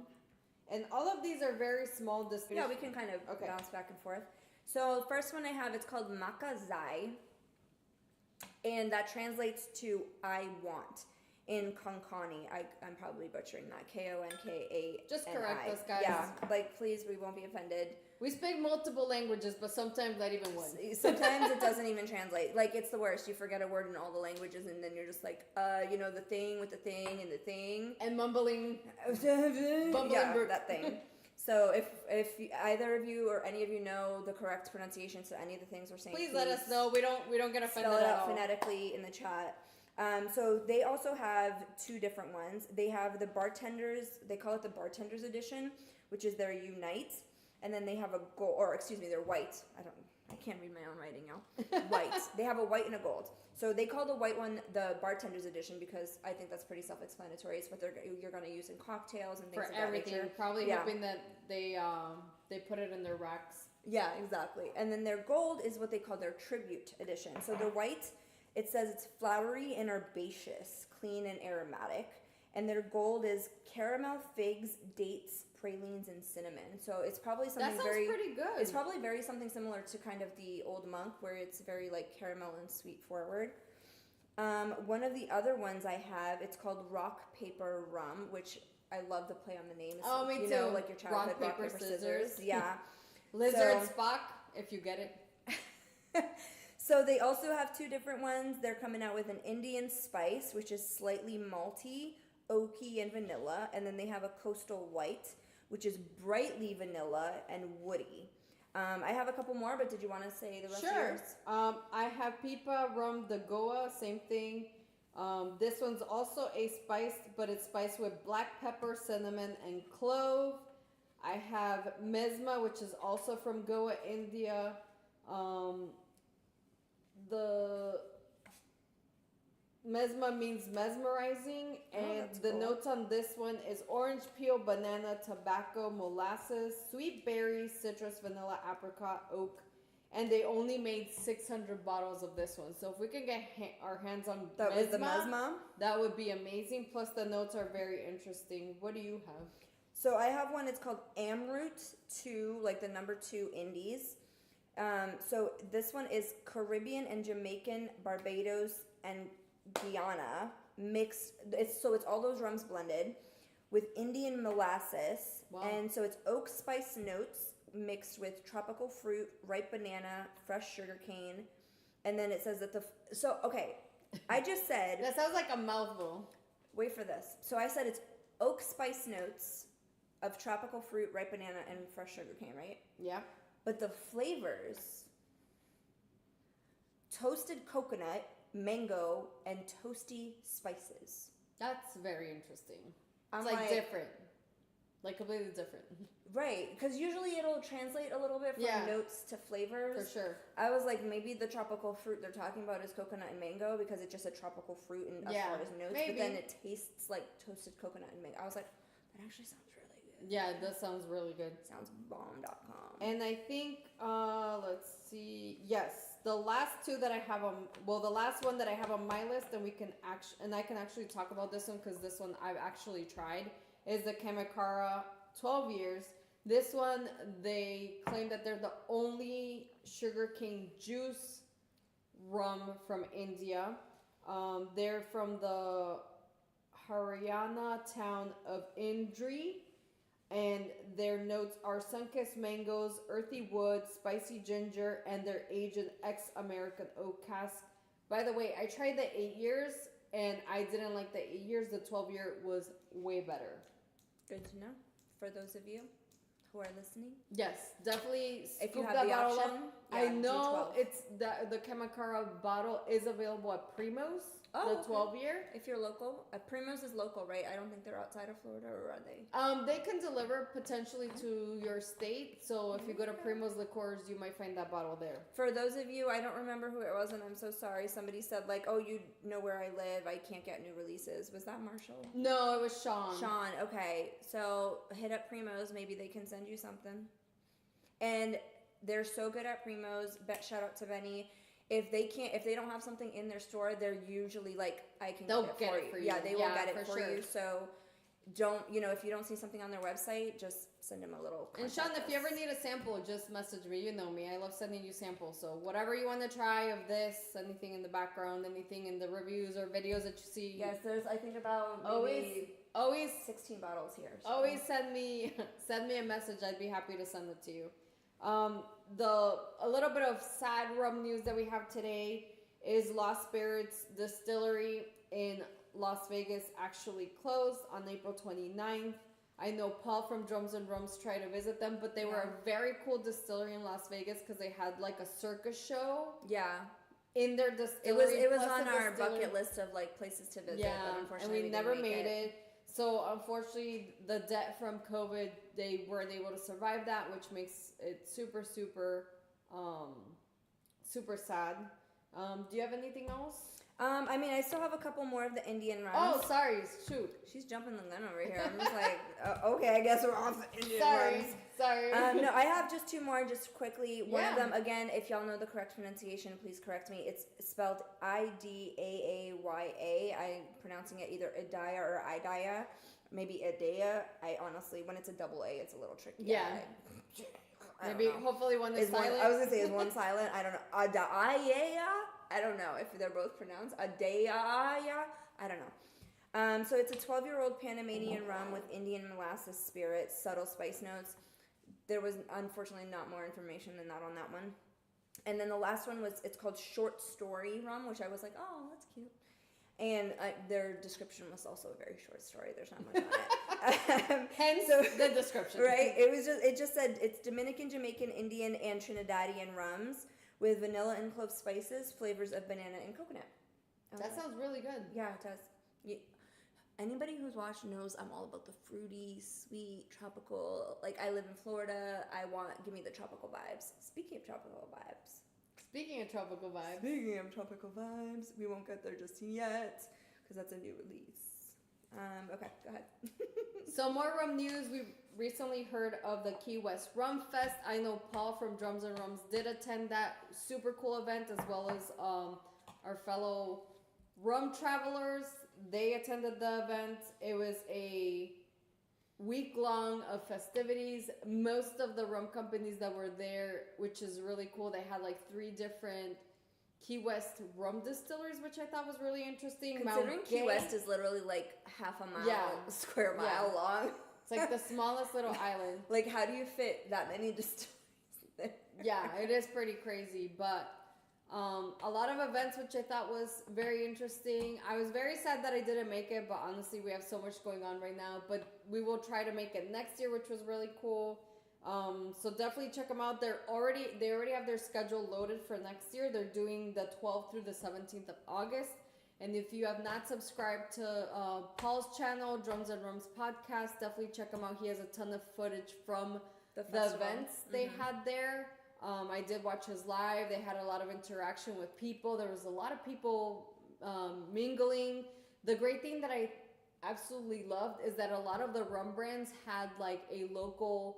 And all of these are very small distilleries. Yeah, we can kind of bounce back and forth. So first one I have, it's called Makazai. And that translates to I want in Konkani. I'm probably butchering that. Konkani. Just correct us, guys. Yeah, like please, we won't be offended. We speak multiple languages, but sometimes not even one. Sometimes it doesn't even translate. Like, it's the worst. You forget a word in all the languages, and then you're just like, the thing with the thing and the thing. And mumbling. That thing. So if either of you or any of you know the correct pronunciation to any of the things we're saying, please let us know. We don't get offended spell it at out all. phonetically in the chat. So they also have two different ones. They have the bartenders. They call it the bartenders edition, which is their Unite. And then they have a gold, they're white. I can't read my own writing now. White. They have a white and a gold. So they call the white one the bartender's edition because I think that's pretty self-explanatory. It's what you're going to use in cocktails and things for of that everything. nature. Probably hoping that they put it in their racks. Yeah, exactly. And then their gold is what they call their tribute edition. So the white, it says it's flowery and herbaceous, clean and aromatic. And their gold is caramel, figs, dates, pralines, and cinnamon. So it's probably something that sounds pretty good. It's probably very something similar to kind of the Old Monk, where it's very like caramel and sweet forward. One of the other ones I have, it's called Rock Paper Rum, which I love the play on the name. Oh, me too. Know, like your childhood rock paper, scissors. Yeah. Lizard Spock, if you get it. So they also have two different ones. They're coming out with an Indian spice, which is slightly malty, oaky, and vanilla. And then they have a coastal white, which is brightly vanilla and woody. I have a couple more, but did you want to say the rest of yours? I have Pipa Rum de Goa, same thing. This one's also a spiced, but it's spiced with black pepper, cinnamon, and clove. I have Mesma, which is also from Goa, India. The Mesma means mesmerizing, and the cool. notes on this one is orange peel, banana, tobacco, molasses, sweet berries, citrus, vanilla, apricot, oak, and they only made 600 bottles of this one. So if we can get our hands on that was the Mesma, that would be amazing. Plus the notes are very interesting. What do you have? So I have one. It's called Amroot 2, like the number 2 Indies. So this one is Caribbean and Jamaican, Barbados, and Guyana mixed. It's all those rums blended with Indian molasses, and so it's oak spice notes mixed with tropical fruit, ripe banana, fresh sugar cane. And then it says that I just said, That sounds like a mouthful. wait for this. So I said it's oak spice notes of tropical fruit, ripe banana, and fresh sugar cane, right? Yeah. But the flavors, toasted coconut, mango, and toasty spices. That's very interesting. I'm It's like different. Like completely different. Right, because usually it'll translate a little bit from Yeah. notes to flavors. For sure. I was like, maybe the tropical fruit they're talking about is coconut and mango because it's just a tropical fruit and as Yeah, far as notes. maybe. But then it tastes like toasted coconut and mango. I was like, that actually sounds really good. Yeah, that sounds really good. Sounds bomb.com. And I think, let's see. Yes, the last two that I have the last one that I have on my list, and I can actually talk about this one because this one I've actually tried, is the Kamacara 12 years. This one, they claim that they're the only sugarcane juice rum from India. They're from the Haryana town of Indri. And their notes are sun-kissed mangoes, earthy wood, spicy ginger, and they're aged in ex-American oak cask. By the way, I tried the 8 years, and I didn't like the 8 years. The 12-year was way better. Good to know for those of you who are listening. Yes, definitely. If you scoop have that the bottle option, up. yeah, I do know 12. it's the Kamacara bottle is available at Primo's. Oh, the okay. 12-year. If you're local, Primos is local, right? I don't think they're outside of Florida, or are they? They can deliver potentially to your state. So if you go to Primo's Liqueurs, you might find that bottle there. For those of you, I don't remember who it was, and I'm so sorry. Somebody said like, "Oh, you know where I live. I can't get new releases." Was that Marshall? No, it was Sean. Sean. Okay, so hit up Primos. Maybe they can send you something. And they're so good at Primos. Shout out to Benny. If they don't have something in their store, they're usually like, I can They'll get it for you. Yeah, they will get it for sure. you. So don't, if you don't see something on their website, just send them a little. And Sean, if you ever us. need a sample, just message me. You know me. I love sending you samples. So whatever you want to try of this, anything in the background, anything in the reviews or videos that you see. Yes, there's I think about always 16 bottles here. So. Always send me a message. I'd be happy to send it to you. A little bit of sad rum news that we have today is Lost Spirits Distillery in Las Vegas actually closed on April 29th. I know Paul from Drums and Rums tried to visit them, but they were a very cool distillery in Las Vegas because they had like a circus show. Yeah. In their distillery. It was on our bucket list of like places to visit, but unfortunately and we never made it. So unfortunately, the debt from COVID, they weren't able to survive that, which makes it super, super, super sad. Do you have anything else? I mean, I still have a couple more of the Indian rums. Oh, sorry, shoot. She's jumping the gun over here. I'm just like, okay, I guess we're off the Indian rums. Sorry. No, I have just two more, just quickly. One of Yeah. them, again, if y'all know the correct pronunciation, please correct me. It's spelled Idaaya. I'm pronouncing it either Idaya or Idaya. Maybe Idaya. I honestly, when it's a double A, it's a little tricky. Yeah. I don't Maybe, know. hopefully one is silent. I was going to say, is one silent? I don't know. Idaaya? I don't know if they're both pronounced. Idaaya? I don't know. So it's a 12-year-old Panamanian rum with Indian molasses spirit, subtle spice notes. There was unfortunately not more information than that on that one. And then the last one it's called Short Story Rum, which I was like, oh, that's cute. And their description was also a very short story. There's not much on it. Hence the description. Right? It just said it's Dominican, Jamaican, Indian, and Trinidadian rums with vanilla and clove spices, flavors of banana and coconut. That sounds really good. Yeah, it does. Anybody who's watched knows I'm all about the fruity, sweet, tropical. Like, I live in Florida. Give me the tropical vibes. Speaking of tropical vibes. Speaking of tropical vibes, we won't get there just yet because that's a new release. Okay, go ahead. So more rum news. We recently heard of the Key West Rum Fest. I know Paul from Drums and Rums did attend that super cool event, as well as our fellow rum travelers. They attended the event. It was a week long of festivities. Most of the rum companies that were there, which is really cool, they had like 3 different Key West rum distilleries, which I thought was really interesting. Considering Key West is literally like half a mile, square mile long. It's like the smallest little island. Like, how do you fit that many distilleries there? Yeah, it is pretty crazy, but a lot of events, which I thought was very interesting. I was very sad that I didn't make it, but honestly, we have so much going on right now. But we will try to make it next year, which was really cool. So definitely check them out. They already have their schedule loaded for next year. They're doing the 12th through the 17th of August. And if you have not subscribed to Paul's channel, Drums and Rums podcast, definitely check him out. He has a ton of footage from the events they had there. I did watch his live. They had a lot of interaction with people. There was a lot of people mingling. The great thing that I absolutely loved is that a lot of the rum brands had like a local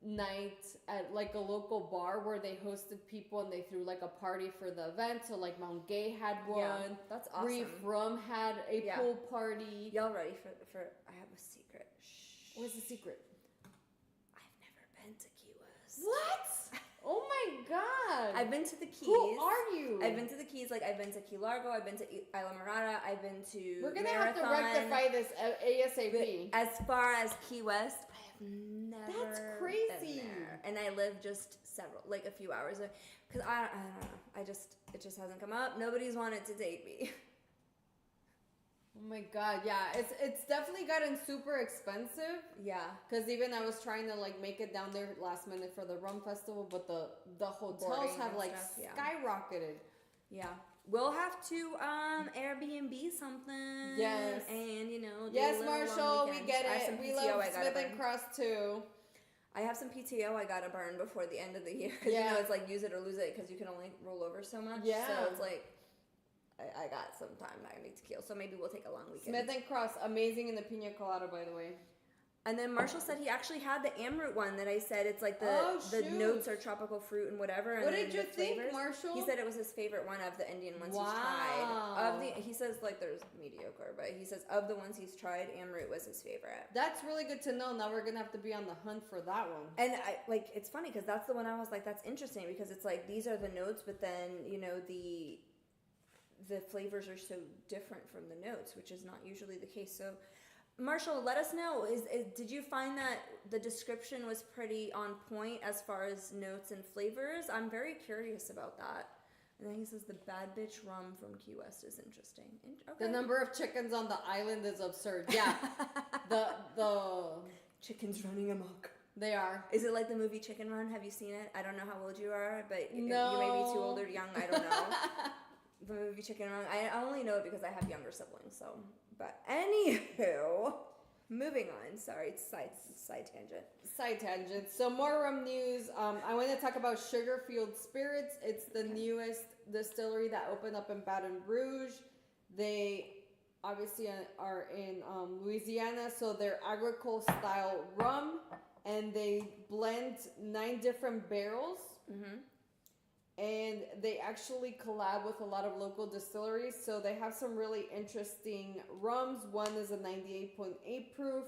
night at like a local bar where they hosted people and they threw like a party for the event. So like Mount Gay had one. Yeah, that's awesome. Reef Rum had a pool party. Y'all ready for I have a secret. Shh. What's the secret? I've never been to Key West. What? Oh my God. I've been to the Keys. Who are you? I've been to the Keys. Like, I've been to Key Largo. I've been to Isla Mirada. I've been to We're going to Marathon. have to rectify this ASAP. But as far as Key West, I have never That's crazy. been there. And I live just a few hours away. Because I don't know. It just hasn't come up. Nobody's wanted to date me. Oh my God, yeah, it's definitely gotten super expensive. Yeah. Because even I was trying to like make it down there last minute for the rum festival, but the hotels Boarding have and like stuff, yeah. skyrocketed. Yeah. We'll have to Airbnb something. Yes. And do Yes, a little Marshall, long we weekend. get I have it. some We PTO love I gotta Smith and burn. Cross too. I have some PTO I gotta burn before the end of the year. Because it's like use it or lose it because you can only roll over so much. Yeah. So it's like I got some time I need to kill. So maybe we'll take a long weekend. Smith and Cross, amazing in the pina colada, by the way. And then Marshall said he actually had the Amroot one that I said it's like the notes are tropical fruit and whatever. And What then did you the think, flavors. Marshall? He said it was his favorite one of the Indian ones he's tried. He says like there's mediocre, but he says of the ones he's tried, Amroot was his favorite. That's really good to know. Now we're gonna have to be on the hunt for that one. And it's funny because that's the one I was like, that's interesting because it's like these are the notes, but then the flavors are so different from the notes, which is not usually the case. So, Marshall, let us know. Did you find that the description was pretty on point as far as notes and flavors? I'm very curious about that. And then he says the Bad Bitch Rum from Key West is interesting. Okay. The number of chickens on the island is absurd. Yeah, the chickens running amok. They are. Is it like the movie Chicken Run? Have you seen it? I don't know how old you are, but no. You may be too old or young. I don't know. The movie Chicken Run. I only know it because I have younger siblings. So, but anywho, moving on. Sorry, it's side tangent. Side tangent. So more rum news. I want to talk about Sugarfield Spirits. It's the newest distillery that opened up in Baton Rouge. They obviously are in Louisiana, so they're agricole style rum, and they blend 9 different barrels. Mm-hmm. And they actually collab with a lot of local distilleries. So they have some really interesting rums. One is a 98.8 proof.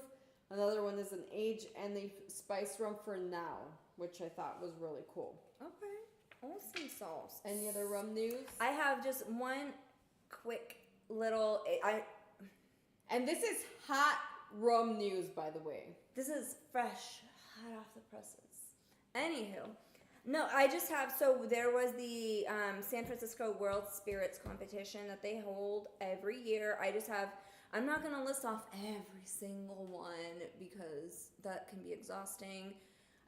Another one is an age. And they spice rum for now, which I thought was really cool. Okay. Awesome sauce. Any other rum news? I have just one quick little... And this is hot rum news, by the way. This is fresh, hot off the presses. Anywho... No, I just have, so there was the San Francisco World Spirits competition that they hold every year. I'm not going to list off every single one because that can be exhausting.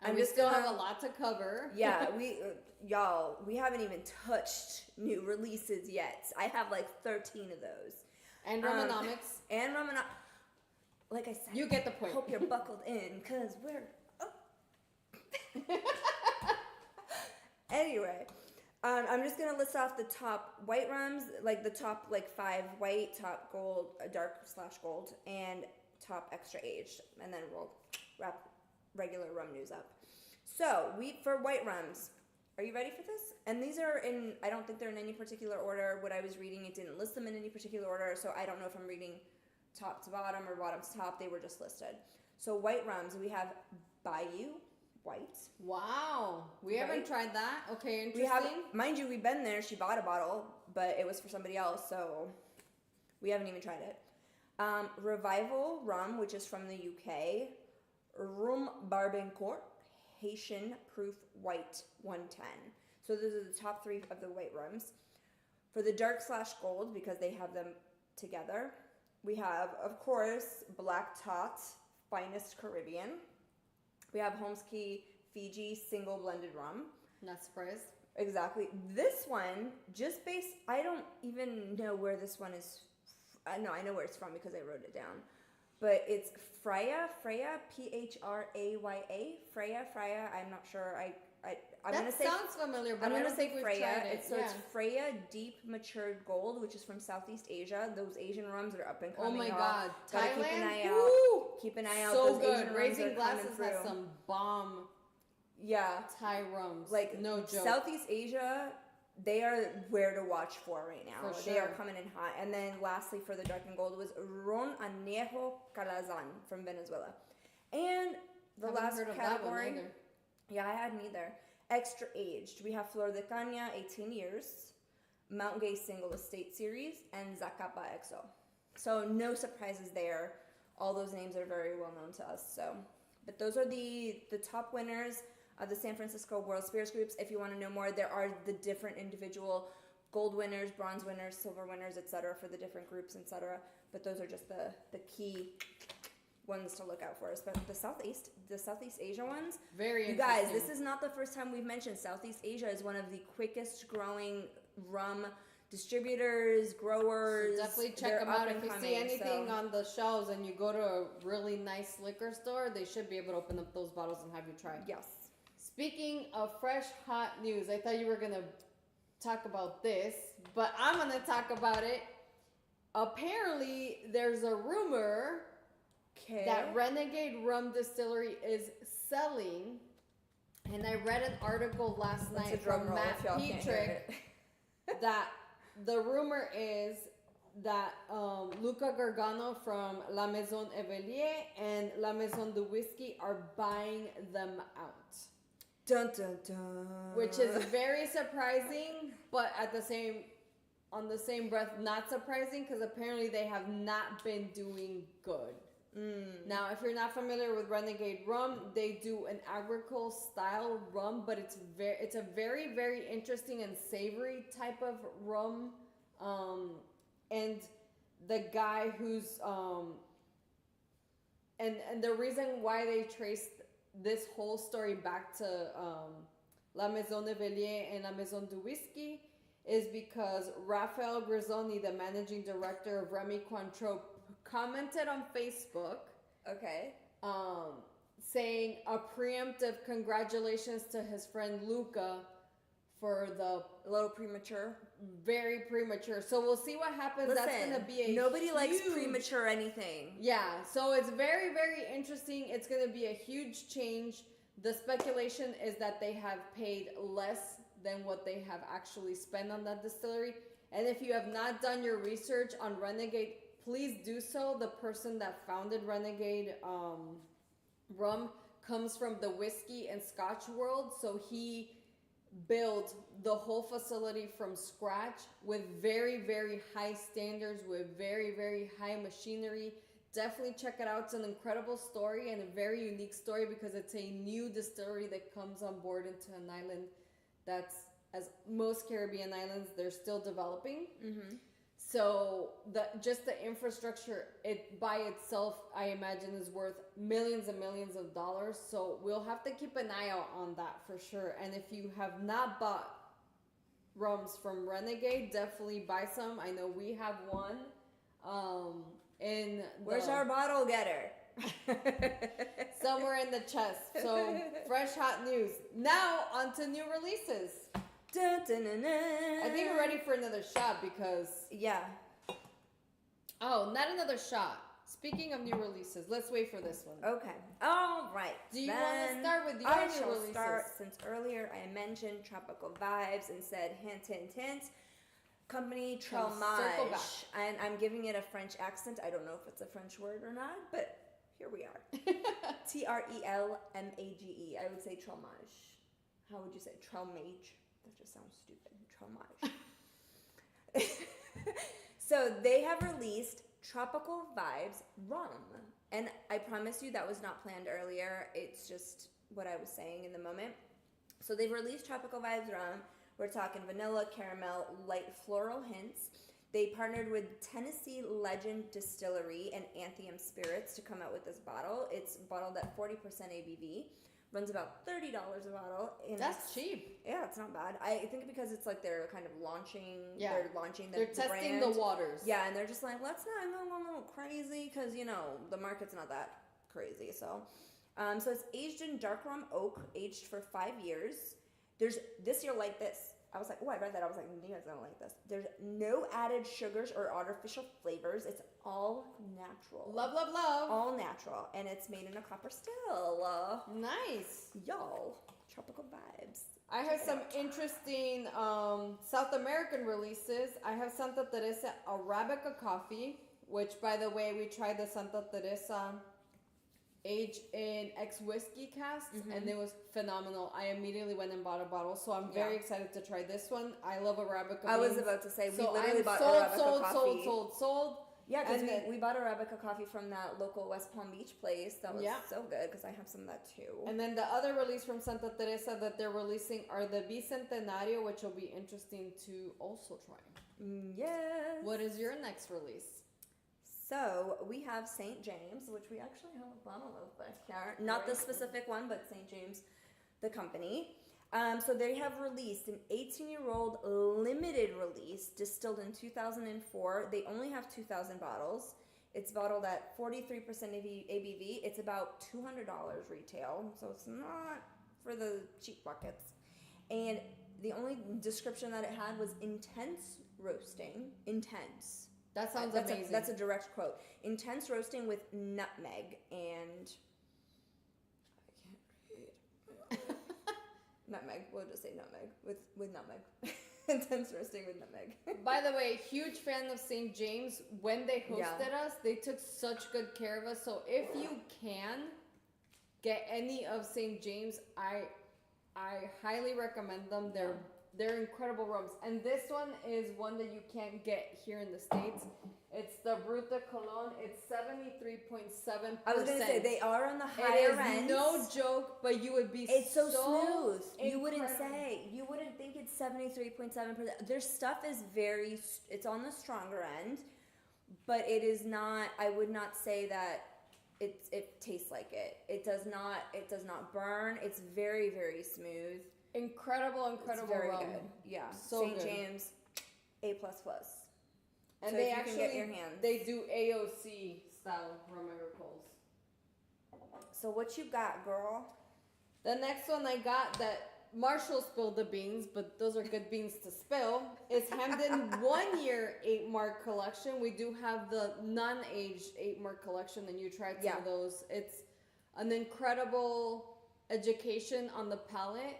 And we still have a lot to cover. Yeah, we haven't even touched new releases yet. I have like 13 of those. And Rumonomics. Like I said. You get the point. Hope you're buckled in because we're... Anyway, I'm just gonna list off the top white rums, like the top 5 white, top gold, dark/gold, and top extra aged, and then we'll wrap regular rum news up. So for white rums, are you ready for this? And these are I don't think they're in any particular order. What I was reading, it didn't list them in any particular order, so I don't know if I'm reading top to bottom or bottom to top. They were just listed. So white rums, we have Bayou White. Wow. We haven't tried that. Okay, interesting. We haven't, mind you, we've been there. She bought a bottle, but it was for somebody else, so we haven't even tried it. Revival Rum, which is from the UK. Rum Barbancourt, Haitian Proof White 110. So those are the top 3 of the white rums. For the dark/gold, because they have them together, we have, of course, Black Tot, Finest Caribbean. We have Homesky Fiji Single Blended Rum. Not surprised. Exactly. This one, just based, I don't even know where this one is. No, I know where it's from because I wrote it down. But it's Freya, Praya, Freya. I'm not sure. I'm gonna say sounds familiar, but I'm I gonna don't say think we've Freya. tried it. It's Freya Deep Matured Gold, which is from Southeast Asia. Those Asian rums are up and Oh coming. my y'all. God, Gotta Thailand. keep an eye out. Woo! Keep an eye out. So Those good. Asian rums Raising are Glasses coming has through. some bomb Yeah, Thai rums. like no joke. Southeast Asia, they are where to watch for right now. For They are sure. coming in hot. And then lastly, for the dark and gold was Ron Anejo Calazan from Venezuela. And the Haven't last heard of that one category, either. yeah, I hadn't either. Extra aged. We have Flor de Caña, 18 years, Mount Gay Single Estate Series, and Zacapa XO. So no surprises there. All those names are very well known to us. So, but those are the top winners of the San Francisco World Spirits Groups. If you want to know more, there are the different individual gold winners, bronze winners, silver winners, etc. for the different groups, etc. But those are just the key ones to look out for, especially the Southeast Asia ones. Very You interesting. guys, this is not the first time we've mentioned Southeast Asia is one of the quickest growing rum distributors, growers. So definitely check They're them up out. and If you coming, see anything so- on the shelves and you go to a really nice liquor store, they should be able to open up those bottles and have you try. Yes. Speaking of fresh, hot news, I thought you were going to talk about this, but I'm going to talk about it. Apparently, there's a rumor Okay. that Renegade Rum Distillery is selling, and I read an article last That's a night drum from roll Matt if y'all can't hear Petrick it. that the rumor is that Luca Gargano from La Maison Evelier and La Maison de Whiskey are buying them out. Dun dun dun. Which is very surprising, but on the same breath, not surprising because apparently they have not been doing good. Now, if you're not familiar with Renegade Rum, they do an agricole style rum, but it's a very, very interesting and savory type of rum. And the guy who's and the reason why they traced this whole story back to La Maison de Villiers and La Maison du Whiskey is because Raphael Grisoni, the managing director of Remy Cointreau, commented on Facebook, Okay. saying a preemptive congratulations to his friend Luca for the A little premature. very premature. So we'll see what happens. Listen, That's going to be nobody likes huge- premature anything. Yeah, so it's very, very interesting. It's going to be a huge change. The speculation is that they have paid less than what they have actually spent on that distillery. And if you have not done your research on Renegade, please do so. The person that founded Renegade Rum comes from the whiskey and scotch world. So he built the whole facility from scratch with very, very high standards, with very, very high machinery. Definitely check it out. It's an incredible story and a very unique story because it's a new distillery that comes on board into an island that's, as most Caribbean islands, they're still developing. Mm-hmm. So just the infrastructure, it by itself, I imagine, is worth millions and millions of dollars. So we'll have to keep an eye out on that for sure. And if you have not bought rums from Renegade, definitely buy some. I know we have one. Where's our bottle getter? Somewhere in the chest. So fresh, hot news. Now on to new releases. Dun, dun, dun, dun. I think we're ready for another shot because Yeah. oh, not another shot. Speaking of new releases, let's wait for this one. Okay. All right. Do you want to start with your I new shall releases? start, since earlier I mentioned Tropical Vibes and said hint, hint, hint. Company Come circle back. Tromage. And I'm giving it a French accent. I don't know if it's a French word or not, but here we are. Trelmage. I would say Tromage. How would you say? Tromage. That just sounds stupid. Tromage. So they have released Tropical Vibes Rum. And I promise you that was not planned earlier. It's just what I was saying in the moment. So they've released Tropical Vibes Rum. We're talking vanilla, caramel, light floral hints. They partnered with Tennessee Legend Distillery and Anthem Spirits to come out with this bottle. It's bottled at 40% ABV. Runs about $30 a bottle. And That's cheap. Yeah, it's not bad. I think because it's like they're kind of launching. Yeah. They're launching the They're testing brand. the waters. Yeah, and they're just like, let's not go a little crazy because the market's not that crazy. So it's aged in dark rum oak, aged for 5 years. There's this year like this. I was like, oh, I read that. I was like, you guys don't like this. There's no added sugars or artificial flavors. It's all natural. Love, love, love. All natural. And it's made in a copper still. Nice. Y'all, tropical vibes. I have some interesting South American releases. I have Santa Teresa Arabica coffee, which, by the way, we tried the Santa Teresa aged in whiskey casks, and it was phenomenal. I immediately went and bought a bottle, so I'm very excited to try this one. I love Arabica beans. I was about to say, we so literally I'm bought sold, Arabica coffee. sold. Yeah, because And we bought Arabica coffee from that local West Palm Beach place. That was so good because I have some of that too. And then the other release from Santa Teresa that they're releasing are the Bicentenario, which will be interesting to also try. Yes. What is your next release? So we have St. James, which we actually have a bottle of back here. Not the specific one, but St. James, the company. So they have released an 18-year-old limited release distilled in 2004. They only have 2,000 bottles. It's bottled at 43% ABV. It's about $200 retail, so it's not for the cheap buckets. And the only description that it had was intense roasting. Intense. That sounds amazing. That's a direct quote. Intense roasting with nutmeg and I can't read. Nutmeg. We'll just say nutmeg with nutmeg. Intense roasting with nutmeg. By the way, huge fan of St. James. When they hosted us, they took such good care of us. So if you can get any of St. James, I highly recommend them. They're incredible rums. And this one is one that you can't get here in the States. It's the Bruta Colon. It's 73.7%. I was going to say, they are on the higher end. No joke, but you would be It's so smooth. You wouldn't incredible. you wouldn't think it's 73.7%. Their stuff is it's on the stronger end, but it is not, I would not say that it tastes like it. It does not burn. It's very, very smooth. Incredible It's very rum. good. Yeah. So St. good. James, A++. And So they if you actually can get your hands. they do AOC style rum agricoles. So what you got, girl? The next one I got that Marshall spilled the beans, but those are good beans to spill. Is Hamden 1 year 8 mark collection. We do have the non-aged 8 mark collection, and you tried some of those. It's an incredible education on the palate.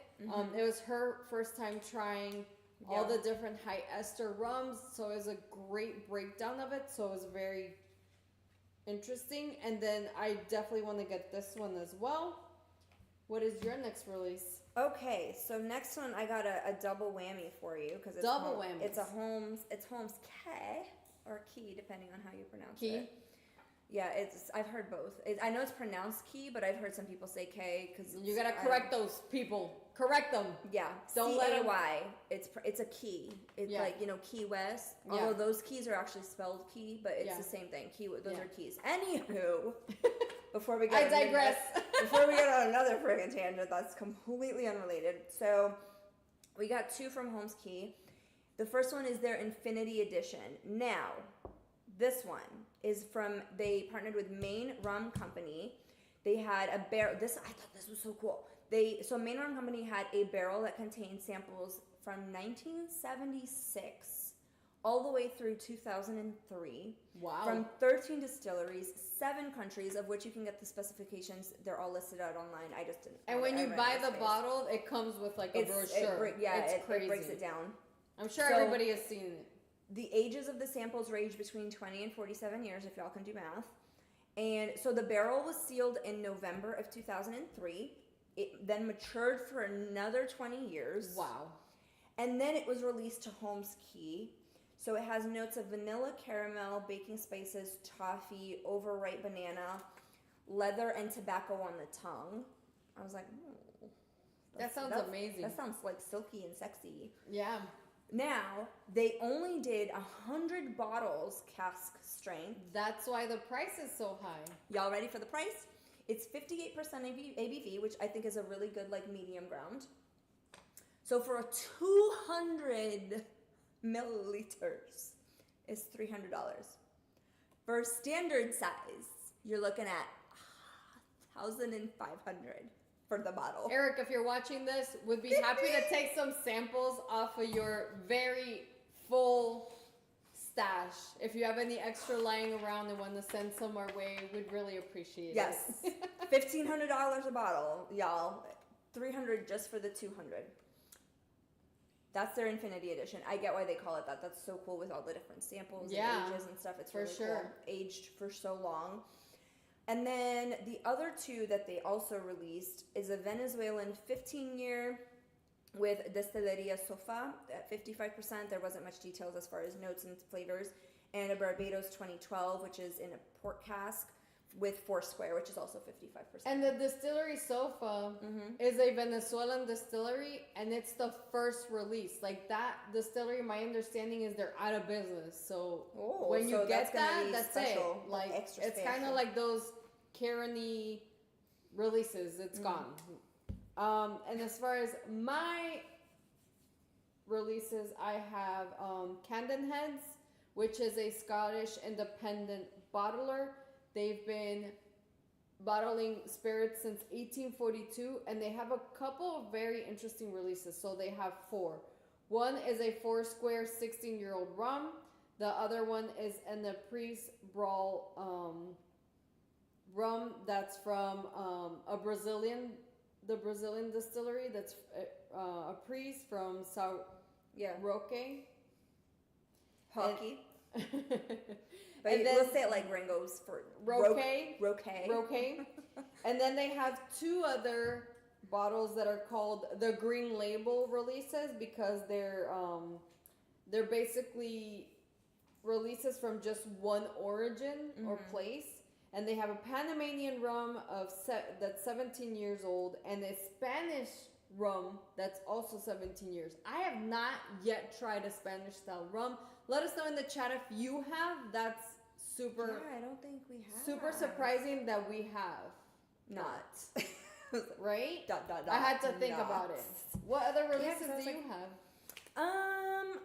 It was her first time trying all the different high ester rums, so it was a great breakdown of it. So it was very interesting. And then I definitely want to get this one as well. What is your next release? Okay, so next one I got a double whammy for you because it's Whammy. It's Holmes K or Key depending on how you pronounce Key? it. Yeah, I've heard both. I know it's pronounced Key, but I've heard some people say K because You gotta correct those people. Correct them. Yeah, Don't let 'em- C-A-Y. It's a key. It's like Key West. Although those keys are actually spelled Key, but it's the same thing. Those are keys. Anywho, before we get I digress. before we get on another friggin' tangent that's completely unrelated. So we got two from Holmes Key. The first one is their Infinity Edition. Now, this one is they partnered with Maine Rum Company. They had a barrel. I thought this was so cool. So Maine Rum Company had a barrel that contained samples from 1976 all the way through 2003. Wow. From 13 distilleries, 7 countries, of which you can get the specifications. They're all listed out online. I just didn't. And when you buy the bottle, it comes with like a brochure. It crazy. breaks it down. I'm sure So- everybody has seen it. The ages of the samples range between 20 and 47 years, if y'all can do math. And so the barrel was sealed in November of 2003. It then matured for another 20 years. Wow. And then it was released to Holmes Key. So it has notes of vanilla, caramel, baking spices, toffee, overripe banana. leather and tobacco on the tongue. I was like, That sounds amazing. That sounds like silky and sexy. Yeah. Now, they only did 100 bottles cask strength. That's why the price is so high. Y'all ready for the price? It's 58% ABV, which I think is a really good, like, medium ground. So for a 200 milliliters, it's $300. For standard size, you're looking at $1,500 for the bottle. Eric, if you're watching this, would be happy to take some samples off of your very full stash. If you have any extra lying around and want to send some our way, we'd really appreciate Yes. it. $1,500 a bottle, y'all. $300 just for the 200. That's their Infinity Edition. I get why they call it that. That's so cool with all the different samples and ages and stuff. It's for really sure. cool. Aged for so long. And then the other two that they also released is a Venezuelan 15-year with Destilería Sofa at 55%. There wasn't much details as far as notes and flavors. And a Barbados 2012, which is in a port cask with Foursquare, which is also 55%. And the distillery Sofa is a Venezuelan distillery, and it's the first release. Like, that distillery, my understanding is they're out of business. So when you get that, that's special, it. Like, extra it's kind of like those Carony releases. It's gone. And as far as my releases, I have Camden Heads, which is a Scottish independent bottler. They've been bottling spirits since 1842, and they have a couple of very interesting releases. So they have 4. One is a Foursquare 16-year-old rum. The other one is an Apres Brawl rum that's from the Brazilian distillery. That's Apres from Roque. Hockey. But And then, we'll say it like Ringo's for Roque. Roque. And then they have 2 other bottles that are called the Green Label releases, because they're basically releases from just one origin or place. And they have a Panamanian rum that's 17 years old, and a Spanish rum that's also 17 years. I have not yet tried a Spanish style rum. Let us know in the chat if you have. That's super. Yeah, I don't think we have. Super surprising that we have not. Right? I had to think about it. What other releases do you have?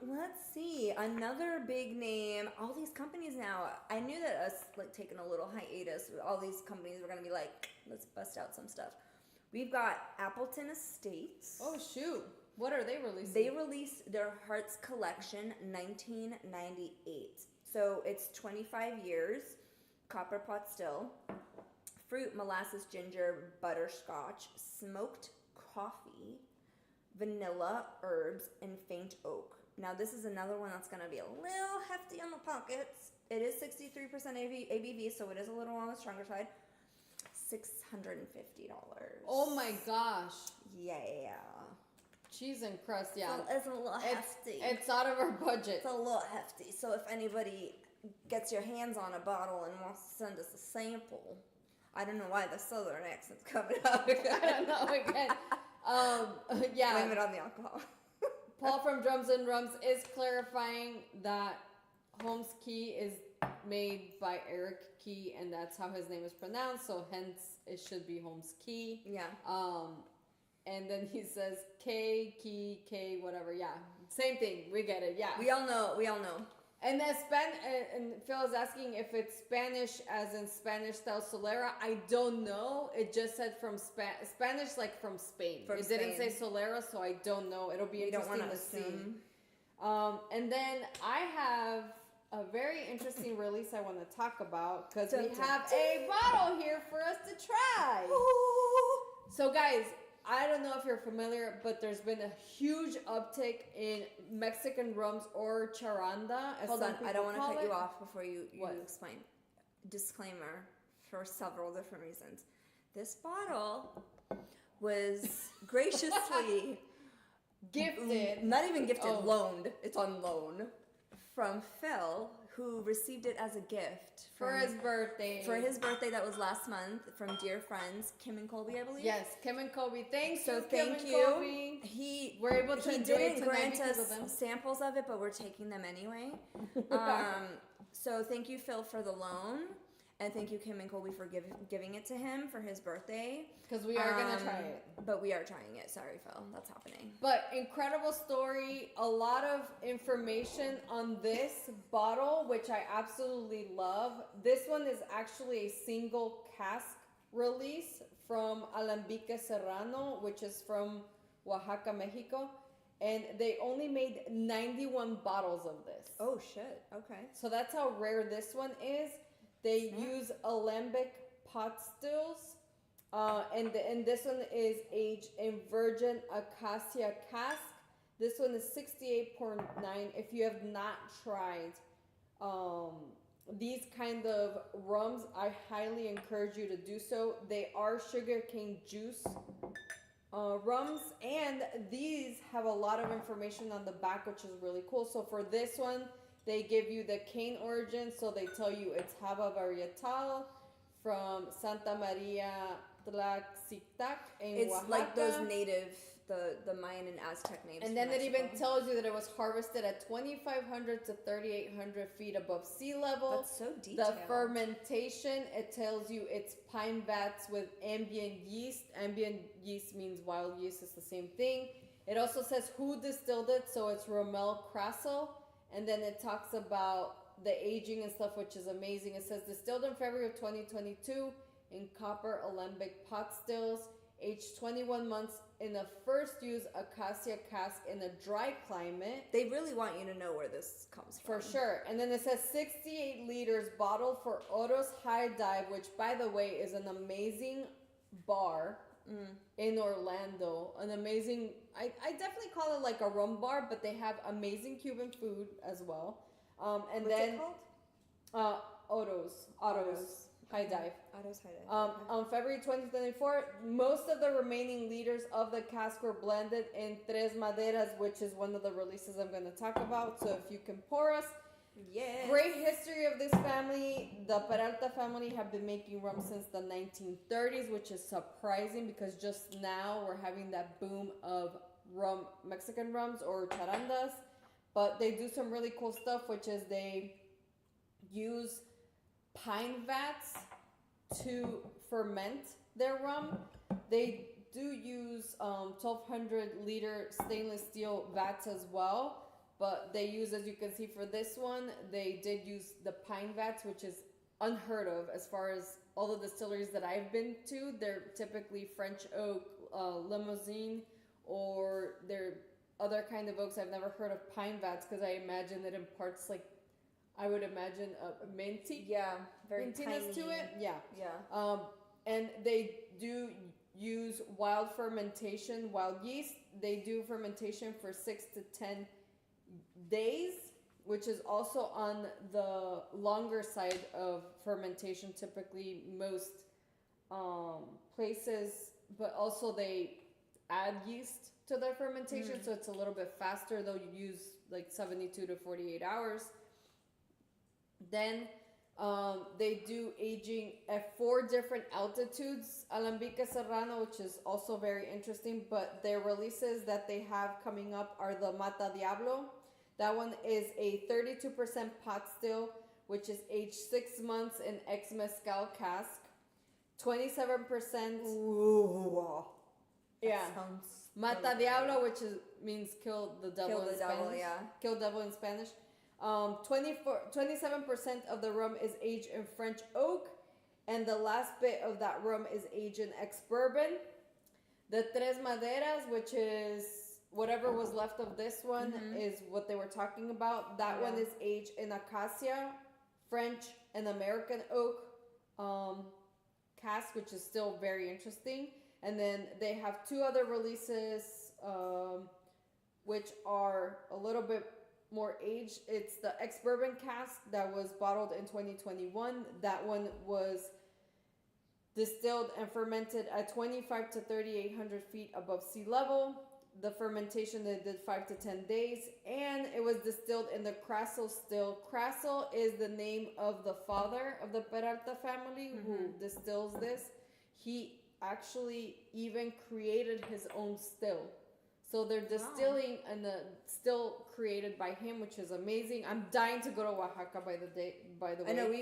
Let's see. Another big name. All these companies now. I knew that us like taking a little hiatus. All these companies were gonna be like, let's bust out some stuff. We've got Appleton Estates. Oh shoot! What are they releasing? They released their Hearts Collection 1998. So it's 25 years, copper pot still, fruit, molasses, ginger, butterscotch, smoked coffee, vanilla, herbs, and faint oak. Now this is another one that's going to be a little hefty on the pockets. It is 63% ABV, so it is a little on the stronger side. $650. Oh my gosh. Yeah. Cheese and crust, yeah. So it's a little hefty. It's out of our budget. It's a little hefty. So if anybody gets your hands on a bottle and wants to send us a sample, I don't know why the southern accent's coming out. I don't know again. Yeah. Blame it on the alcohol. Paul from Drums and Rums is clarifying that Holmes Key is made by Eric Key, and that's how his name is pronounced. So hence it should be Holmes Key. Yeah. And then he says K, whatever. Yeah, same thing. We get it. Yeah. We all know. And then and Phil is asking if it's Spanish, as in Spanish style Solera. I don't know. It just said from Spanish, like from Spain. It didn't say Solera, so I don't know. It'll be interesting to see. And then I have a very interesting release I want to talk about, because we have a bottle here for us to try. So guys, I don't know if you're familiar, but there's been a huge uptick in Mexican rums, or charanda. Hold on, I don't want to cut you off before you What? explain. Disclaimer for several different reasons. This bottle was graciously Gifted. not even gifted, Oh. loaned. It's on loan from Phil, who received it as a gift For his birthday. For his birthday, that was last month, from dear friends Kim and Colby, I believe. Yes, Kim and Colby. Thank So you, thank Kim you. and Colby. We're able to he enjoy it didn't tonight grant because us of them. samples of it, but we're taking them anyway. So thank you, Phil, for the loan, and thank you, Kim and Colby, for giving it to him for his birthday. Because we are gonna try it. But we are trying it. Sorry, Phil, that's happening. But incredible story. A lot of information on this bottle, which I absolutely love. This one is actually a single cask release from Alambique Serrano, which is from Oaxaca, Mexico. And they only made 91 bottles of this. Oh, shit. Okay. So that's how rare this one is. They use alembic pot stills. And this one is aged in virgin acacia cask. This one is 68.9. If you have not tried these kind of rums, I highly encourage you to do so. They are sugarcane juice rums, and these have a lot of information on the back, which is really cool. So for this one, they give you the cane origin. So they tell you it's Java varietal from Santa Maria Tlaxcitac in It's Oaxaca. like those native, the Mayan and Aztec names. And then it even tells you that it was harvested at 2,500 to 3,800 feet above sea level. That's so detailed. The fermentation, it tells you it's pine vats with ambient yeast. Ambient yeast means wild yeast. It's the same thing. It also says who distilled it. So it's Rommel Crassel. And then it talks about the aging and stuff, which is amazing. It says distilled in February of 2022 in copper alembic pot stills, aged 21 months in a first use acacia cask in a dry climate. They really want you to know where this comes from. For sure. And then it says 68 liters bottled for Oros High Dive, which, by the way, is an amazing bar in Orlando. An amazing, I definitely call it like a rum bar, but they have amazing Cuban food as well. And What's then it called? Oros High Dive. Otto's High Dive. Okay. On February 2024, most of the remaining liters of the cask were blended in Tres Maderas, which is one of the releases I'm going to talk about. So if you can pour us. Yes. Great history of this family. The Peralta family have been making rum since the 1930s, which is surprising because just now we're having that boom of rum, Mexican rums or charandas. But they do some really cool stuff, which is they use pine vats to ferment their rum. They do use 1,200 liter stainless steel vats as well, but they use, as you can see for this one, they did use the pine vats, which is unheard of as far as all the distilleries that I've been to. They're typically French oak, Limousin, or they're other kind of oaks. I've never heard of pine vats because I imagine it imparts like, I would imagine a minty. Yeah, very mintiness tiny. to it. Yeah. Yeah. And they do use wild fermentation, wild yeast. They do fermentation for 6 to 10 days, which is also on the longer side of fermentation. Typically, most places, but also they add yeast to their fermentation, so it's a little bit faster. Though you use like 72 to 48 hours. Then they do aging at 4 different altitudes. Alambique Serrano, which is also very interesting, but their releases that they have coming up are the Mata Diablo. That one is a 32% pot still, which is aged 6 months in ex mezcal cask. 27%. Ooh. Yeah. Sounds Mata Diablo, which means kill the devil in Spanish. Yeah. Kill devil in Spanish. 27% of the rum is aged in French oak, and the last bit of that rum is aged in ex-bourbon. The Tres Maderas, which is whatever was left of this one, is what they were talking about. That one is aged in acacia, French, and American oak cask, which is still very interesting. And then they have 2 other releases, which are a little bit more aged. It's the ex-bourbon cask that was bottled in 2021. That one was distilled and fermented at 25 to 3,800 feet above sea level. the fermentation they did 5 to 10 days, and it was distilled in the Crasso still. Crasso is the name of the father of the Peralta family who distills this. He actually even created his own still. So they're distilling and the still created by him, which is amazing. I'm dying to go to Oaxaca by the way. I know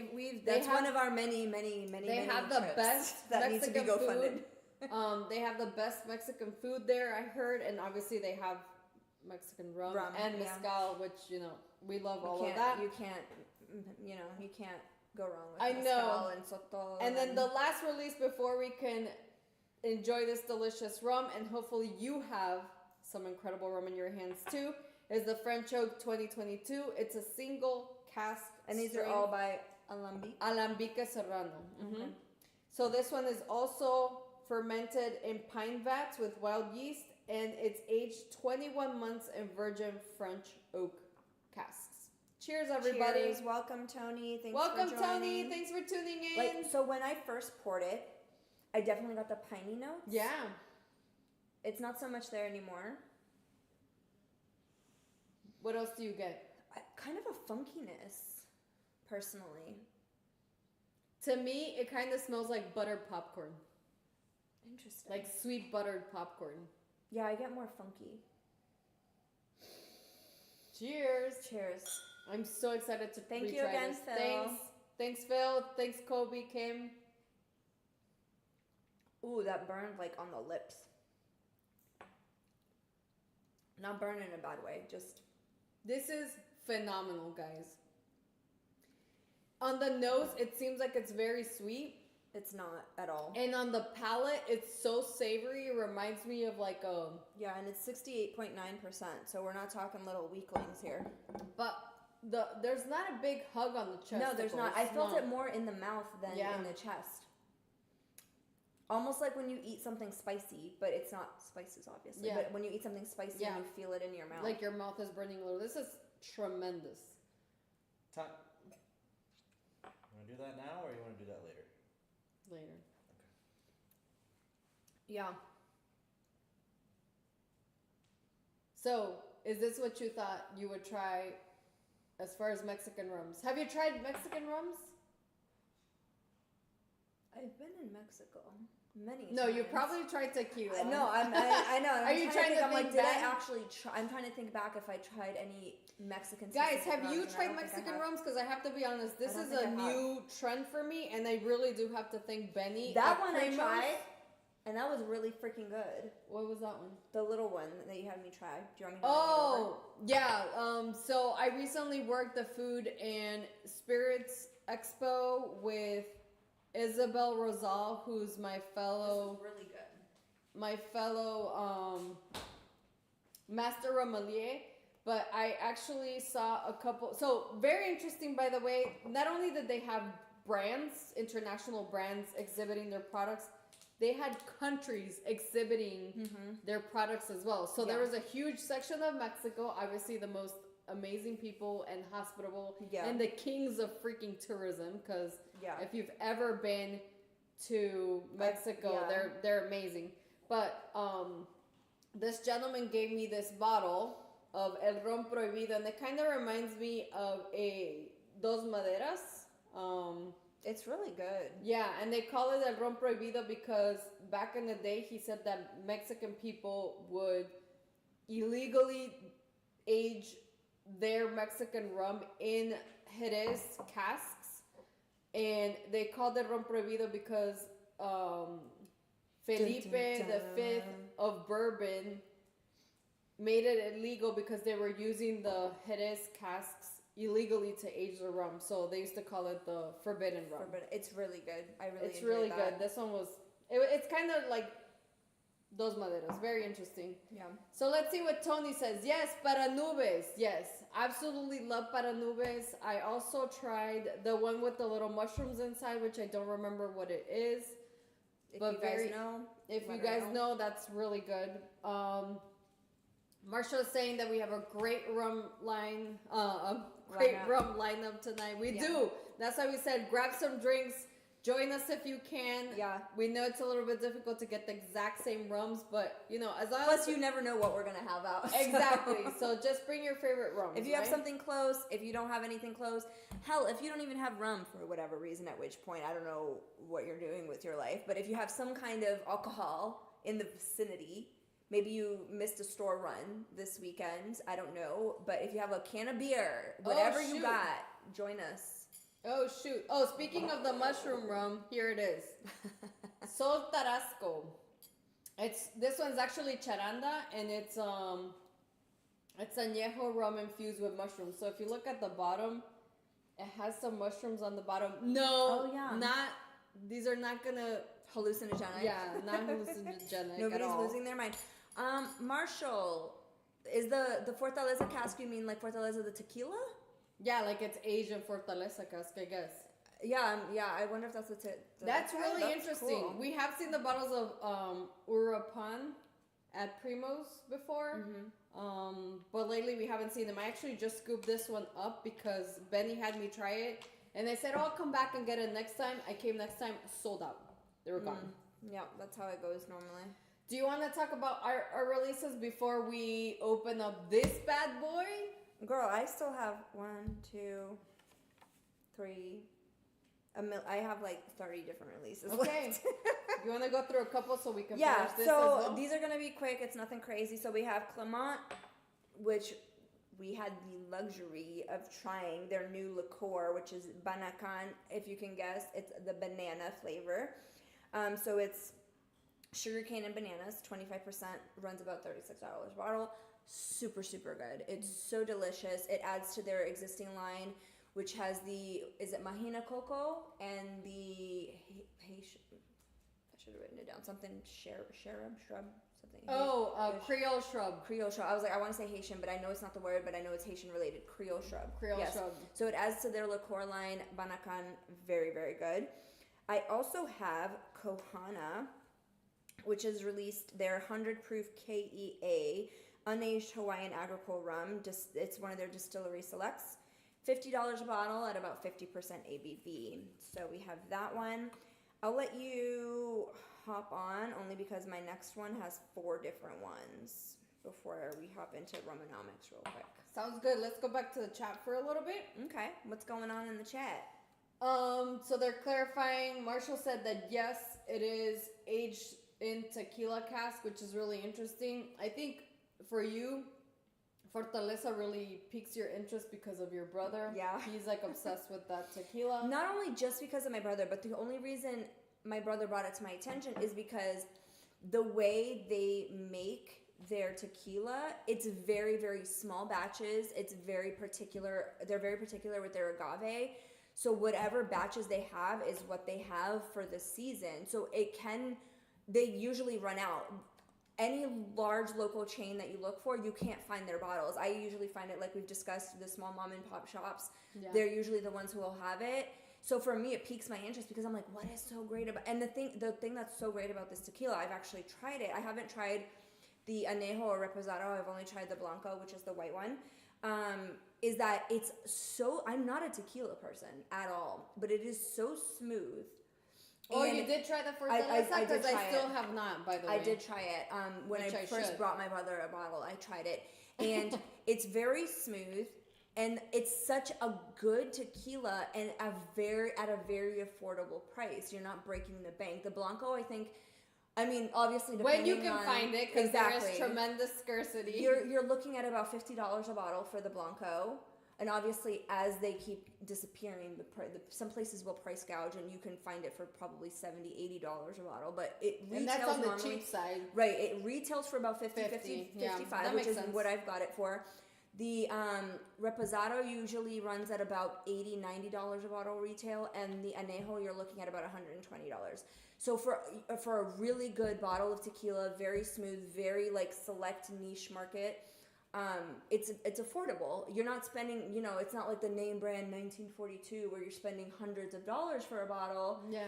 that's one of our many they have the trips best that needs to be Mexican GoFunded. food. They have the best Mexican food there, I heard, and obviously they have Mexican rum and mezcal, which we love all of that. You can't go wrong with I mezcal know. and soto. And then the last release before we can enjoy this delicious rum, and hopefully you have some incredible rum in your hands too, is the French Oak 2022. It's a single cask, and these are all by Alambique Serrano. Okay. So this one is also fermented in pine vats with wild yeast, and it's aged 21 months in virgin French oak casks. Cheers, everybody! Cheers. Welcome, Tony. Welcome, for joining. Tony. Thanks for tuning in. So when I first poured it, I definitely got the piney notes. Yeah. It's not so much there anymore. What else do you get? Kind of a funkiness, personally. To me, it kind of smells like buttered popcorn. Interesting. Like sweet buttered popcorn. Yeah, I get more funky. Cheers. Cheers. I'm so excited to Thank you retry again, this. Phil. Thanks, Phil. Thanks, Kobe, Kim. Ooh, that burned like on the lips. Not burn in a bad way, just... This is phenomenal, guys. On the nose, it seems like it's very sweet. It's not at all. And on the palate, it's so savory. It reminds me of like a... Yeah, and it's 68.9%, so we're not talking little weaklings here. But there's not a big hug on the chest. No, there's not. I felt it more in the mouth than in the chest. Almost like when you eat something spicy, but it's not spices, obviously. Yeah. But when you eat something spicy and you feel it in your mouth. Like your mouth is burning a little. This is tremendous. Time. You want to do that now, or you want to do that later? Later. Okay. Yeah. So, is this what you thought you would try as far as Mexican rums? Have you tried Mexican rums? I've been in Mexico many No, times. you probably tried tequila. No, I know. Are you trying to I'm like, think did I back? actually try? I'm trying to think back if I tried any Mexican. Guys, specific have you rums, and I tried don't think I Mexican have. rums? Because I have to be honest, this I don't is think a I have. new trend for me, and I really do have to thank Benny. That at one I Primo's. tried, and that was really freaking good. What was that one? The little one that you had me try. Do you want me to? bring it over? Oh, yeah. So I recently worked the Food and Spirits Expo with Isabel Rosal, who's my fellow, This is really good. master sommelier. But I actually saw a couple. So very interesting, by the way. Not only did they have brands, international brands exhibiting their products, they had countries exhibiting their products as well. So there was a huge section of Mexico, obviously the most amazing people and hospitable and the kings of freaking tourism, because if you've ever been to Mexico, they're amazing. But this gentleman gave me this bottle of El Ron Prohibido, and it kind of reminds me of a Dos Maderas. It's really good. Yeah, and they call it El Ron Prohibido because back in the day, he said that Mexican people would illegally age their Mexican rum in Jerez casks, and they called it Ron Prohibido because Felipe V of Bourbon made it illegal because they were using the Jerez casks illegally to age the rum, so they used to call it the forbidden rum. It's really good. It's really good. This one was. It's kind of like Dos Maderas. Very interesting. Yeah. So let's see what Tony says. Yes, para nubes. Yes, absolutely love para nubes. I also tried the one with the little mushrooms inside, which I don't remember what it is. If but you guys know, if you guys know, that's really good. Marsha is saying that we have a great rum line, rum lineup tonight. We do. That's why we said grab some drinks, Join us if you can. Yeah. We know it's a little bit difficult to get the exact same rums, but you know, as long Plus, as you never know what we're gonna have out. so- exactly. So just bring your favorite rums. If you have right? something close, if you don't have anything close, hell, if you don't even have rum for whatever reason, at which point I don't know what you're doing with your life, but if you have some kind of alcohol in the vicinity, maybe you missed a store run this weekend, I don't know, but if you have a can of beer, whatever you shoot. got, join us. Oh shoot! Oh, speaking of the mushroom rum, here it is. Sol Tarasco. This one's actually charanda, and it's añejo rum infused with mushrooms. So if you look at the bottom, it has some mushrooms on the bottom. No, these are not gonna Hallucinogenic. Yeah, not hallucinogenic. Nobody's at all. losing their mind. Marshall, is the Fortaleza cask, you mean like Fortaleza the tequila? Yeah, like it's aged in Fortaleza cask, I guess. Yeah, I wonder if that's That's really that's interesting. cool. We have seen the bottles of Urapan at Primo's before, but lately we haven't seen them. I actually just scooped this one up because Benny had me try it, and they said, "Oh, I'll come back and get it next time." I came next time, sold out. They were gone. Yeah, that's how it goes normally. Do you want to talk about our releases before we open up this bad boy? Girl, I still have 1, 2, 3. I have like 30 different releases. Okay. left. You want to go through a couple so we can Yeah, finish this so as well? these are gonna be quick. It's nothing crazy. So we have Clement, which we had the luxury of trying their new liqueur, which is Banacan. If you can guess, it's the banana flavor. So it's sugarcane and bananas, 25%, runs about $36 a bottle. Super, super good. It's so delicious. It adds to their existing line, which has is it Mahina Coco and the Haitian, I should have written it down, something shrub, something. Creole shrub. Creole shrub. I was like, I want to say Haitian, but I know it's not the word, but I know it's Haitian related. Creole shrub. Creole shrub. So it adds to their liqueur line. Banacan, very, very good. I also have Kohana, which has released their 100 proof KEA unaged Hawaiian agricole rum. It's one of their distillery selects. $50 a bottle at about 50% ABV. So we have that one. I'll let you hop on only because my next one has 4 different ones before we hop into Rumonomics real quick. Sounds good. Let's go back to the chat for a little bit. Okay, what's going on in the chat? So they're clarifying. Marshall said that yes, it is aged in tequila cask, which is really interesting. I think for you, Fortaleza really piques your interest because of your brother. Yeah. He's like obsessed with that tequila. Not only just because of my brother, but the only reason my brother brought it to my attention is because the way they make their tequila, it's very, very small batches. It's very particular. They're very particular with their agave. So whatever batches they have is what they have for the season. So they usually run out. Any large local chain that you look for, you can't find their bottles. I usually find it, like we've discussed, the small mom and pop shops. Yeah. They're usually the ones who will have it. So for me, it piques my interest because I'm like, what is so great about? And the thing that's so great about this tequila, I've actually tried it. I haven't tried the anejo or reposado. I've only tried the blanco, which is the white one. Is that it's so? I'm not a tequila person at all, but it is so smooth. Oh, And you did try the I Fortaleza? did Because I try still it. have not, by the way. I did try it. When Which I first should. brought my brother a bottle, I tried it. And it's very smooth. And it's such a good tequila and at a very affordable price. You're not breaking the bank. The Blanco, obviously When you depending can on, find it, because there is tremendous scarcity. You're looking at about $50 a bottle for the Blanco. And obviously, as they keep disappearing, some places will price gouge, and you can find it for probably $70, $80 a bottle. But it retails and that's on the normally, cheap side. right? It retails for about 50, 55, 55, which is sense. what I've got it for. The Reposado usually runs at about $80, $90 a bottle retail, and the Anejo you're looking at about $120. So for a really good bottle of tequila, very smooth, very like select niche market. It's affordable. You're not spending, it's not like the name brand 1942 where you're spending hundreds of dollars for a bottle. Yeah.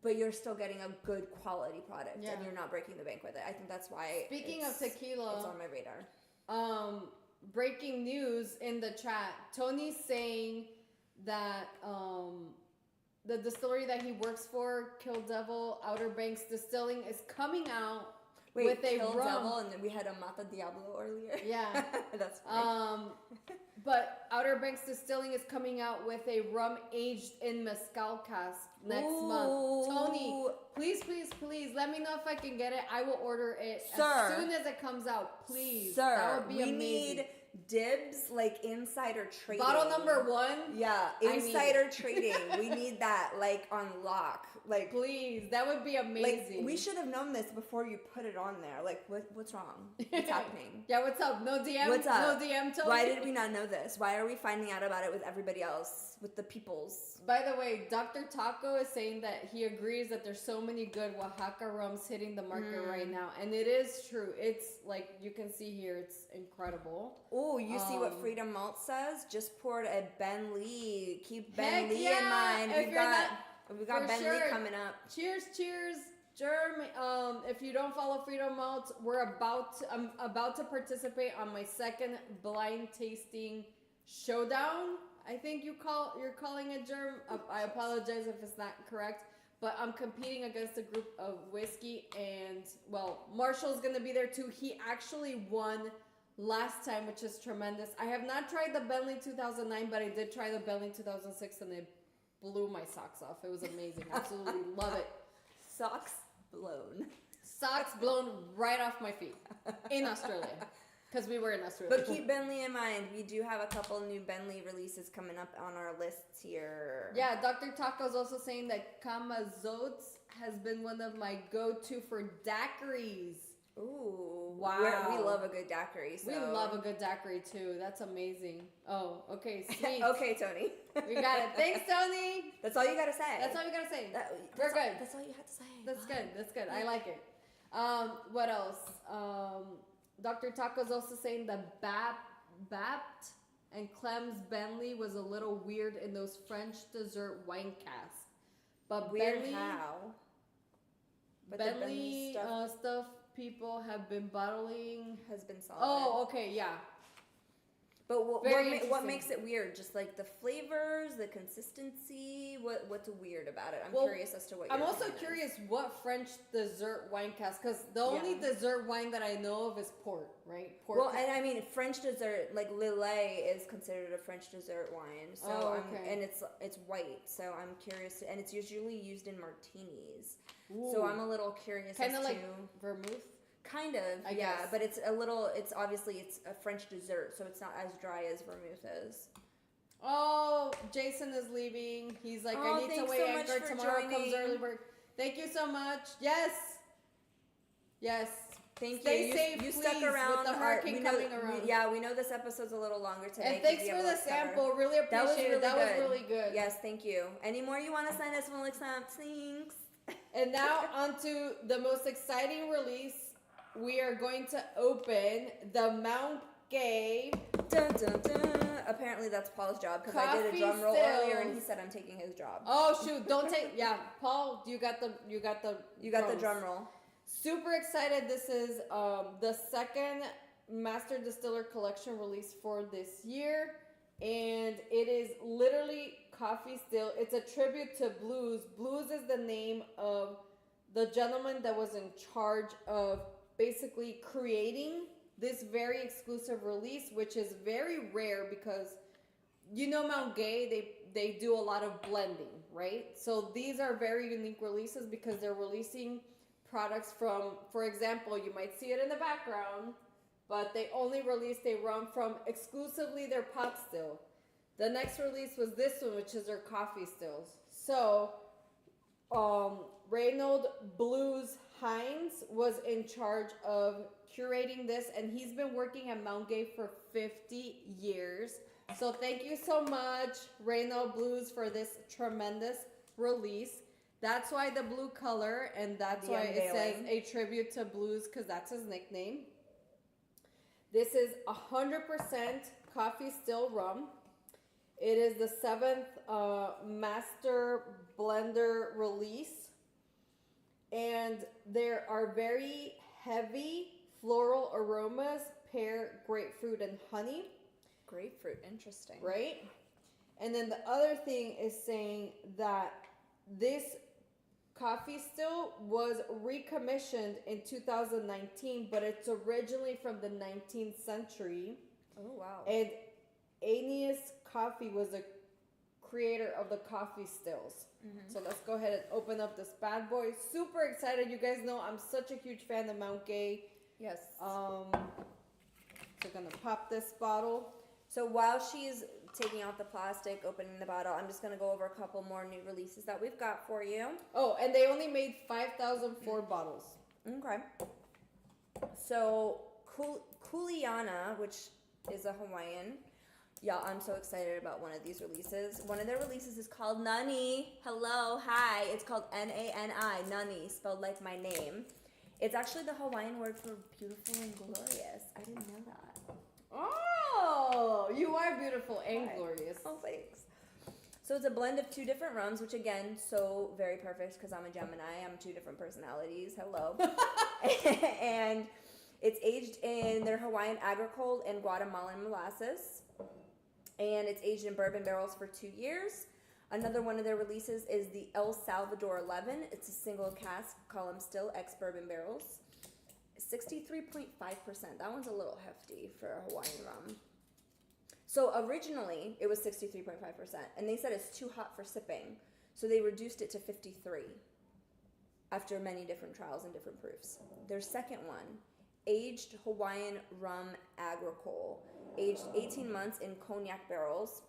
But you're still getting a good quality product, Yeah. and you're not breaking the bank with it. I think that's why. Speaking of tequila, it's on my radar. Breaking news in the chat. Tony's saying that the distillery that he works for, Kill Devil Outer Banks Distilling, is coming out Wait, with a Kill rum. Devil, and then we had a Mata Diablo earlier. Yeah. That's funny. But Outer Banks Distilling is coming out with a rum aged in mezcal cask next month. Tony, please, please, please let me know if I can get it. I will order it as soon as it comes out. Please, Sir, that would be amazing. Need dibs, like insider trading. Bottle number 1. Yeah, insider trading. We need that, like, on lock. Like, please, that would be amazing. Like, we should have known this before you put it on there. Like, what's wrong? What's happening? Yeah, what's up? No DM? What's up? No DM, Tony? Why did we not know this? Why are we finding out about it with everybody else, with the peoples? By the way, Dr. Taco is saying that he agrees that there's so many good Oaxaca rums hitting the market right now. And it is true. It's like, you can see here, it's incredible. Oh, you see what Freedom Malt says? Just poured a Ben Lee. Keep Ben Lee in mind. We've got Ben Lee coming up. Cheers, cheers. Germ, if you don't follow Freedom Malt, I'm about to participate on my second blind tasting showdown. I think you're calling it, Germ. I apologize if it's not correct, but I'm competing against a group of whiskey, and well, Marshall's gonna be there too. He actually won last time, which is tremendous. I have not tried the Bentley 2009, but I did try the Bentley 2006, and it blew my socks off. It was amazing. Absolutely love it. Socks blown. Socks blown right off my feet in Australia. Because we were in Australia. But keep Ben Lee in mind. We do have a couple new Ben Lee releases coming up on our lists here. Yeah, Dr. Taco's also saying that Kamazotes has been one of my go-to for daiquiris. Ooh. Wow. We love a good daiquiri. So. We love a good daiquiri too. That's amazing. Oh, okay, sweet. Okay, Tony. We got it. Thanks, Tony. That's all you gotta say. That's all you gotta say. We're good. That's all you had to say. That's good. That's good. I like it. What else? Dr. Taco's also saying that Bapt and Clem's Bentley was a little weird in those French dessert wine casks. But weird Bentley, how? But Bentley stuff people have been bottling has been solid. Oh, okay, yeah. But what makes it weird? Just like the flavors, the consistency. What's weird about it? I'm curious as to what. I'm also curious what French dessert wine cask, because the only dessert wine that I know of is port, right? Port. Well, and I mean French dessert, like Lillet is considered a French dessert wine. So and it's white. So I'm curious, and it's usually used in martinis. Ooh. So I'm a little curious. Kind of like vermouth. Kind of, I guess. But it's obviously a French dessert, so it's not as dry as vermouth is. Oh, Jason is leaving. He's like, I need to weigh anchor tomorrow. Comes early work. Thank you so much. Yes. Thank Stay you. safe, you please, stuck around. with the hurricane coming around. We know this episode's a little longer today. And thanks for the sample. Really appreciate it. That was really good. Yes, thank you. Any more you want to send us? We'll accept. Thanks. And now on to the most exciting release. We are going to open the Mount Gay. Dun, dun, dun. Apparently that's Paul's job because I did a drum roll earlier and he said I'm taking his job. Oh shoot! Don't take. Yeah, Paul, you got the drum roll. Super excited! This is the second Master Distiller Collection release for this year, and it is literally coffee still. It's a tribute to blues. Blues is the name of the gentleman that was in charge of basically creating this very exclusive release, which is very rare because Mount Gay, they do a lot of blending, right? So these are very unique releases because they're releasing products from, for example, you might see it in the background, but they only released a rum from exclusively their pot still. The next release was this one, which is their coffee stills. So Reynold Blues Hines was in charge of curating this, and he's been working at Mount Gay for 50 years. So thank you so much, Reynold Blues, for this tremendous release. That's why the blue color, and that's why it says a tribute to blues, because that's his nickname. This is 100% coffee still rum. It is the 7th Master Blender release. And there are very heavy floral aromas, pear, grapefruit, and honey. Grapefruit, interesting. Right? And then the other thing is saying that this coffee still was recommissioned in 2019, but it's originally from the 19th century. Oh, wow. And Aeneas Coffee was the creator of the coffee stills. So let's go ahead and open up this bad boy. Super excited. You guys know I'm such a huge fan of Mount Gay. Yes. So gonna pop this bottle. So while she's taking out the plastic, opening the bottle, I'm just going to go over a couple more new releases that we've got for you. Oh, and they only made 5,004 bottles. Okay. So Kuleana, which is a Hawaiian. Yeah, I'm so excited about one of these releases. One of their releases is called Nani. Hello, hi. It's called Nani, Nani, spelled like my name. It's actually the Hawaiian word for beautiful and glorious. I didn't know that. Oh, you are beautiful and glorious. Oh, thanks. So it's a blend of two different rums, which again, so very perfect because I'm a Gemini. I'm two different personalities. Hello. And it's aged in their Hawaiian agricole and Guatemalan molasses. And it's aged in bourbon barrels for 2 years. Another one of their releases is the El Salvador 11. It's a single cask column still, ex-bourbon barrels. 63.5%. That one's a little hefty for a Hawaiian rum. So originally, it was 63.5%. And they said it's too hot for sipping. So they reduced it to 53 after many different trials and different proofs. Their second one, aged Hawaiian rum agricole. Aged 18 months in cognac barrels.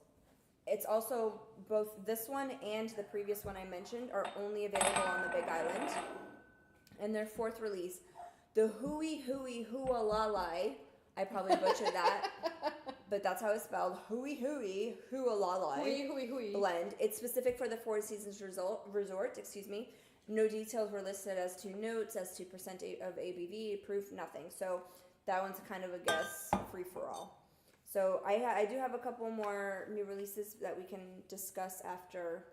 It's also both this one and the previous one I mentioned are only available on the Big Island. And their fourth release, the Hui Hualalai. I probably butchered that, but that's how it's spelled. Hui Hualalai blend. It's specific for the Four Seasons Resort. No details were listed as to notes, as to percent of ABV, proof, nothing. So that one's kind of a guess, free for all. So I do have a couple more new releases that we can discuss after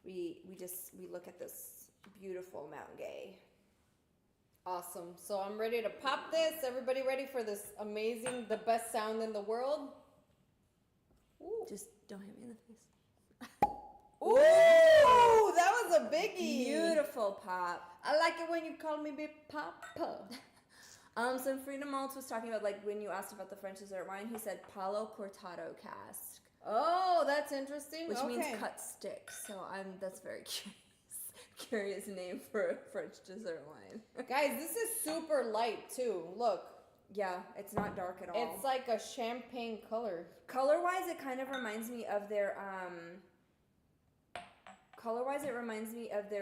we look at this beautiful Mount Gay. Awesome. So I'm ready to pop this. Everybody ready for this amazing, the best sound in the world? Ooh. Just don't hit me in the face. Ooh, that was a biggie. Beautiful pop. I like it when you call me Big Papa. So Freedom Maltz was talking about, like, when you asked about the French dessert wine, he said Palo Cortado cask. Oh, that's interesting. Which means cut stick. So that's very curious name for a French dessert wine. Guys, this is super light too. Look. Yeah, it's not dark at all. It's like a champagne color. Color-wise, it kind of reminds me of their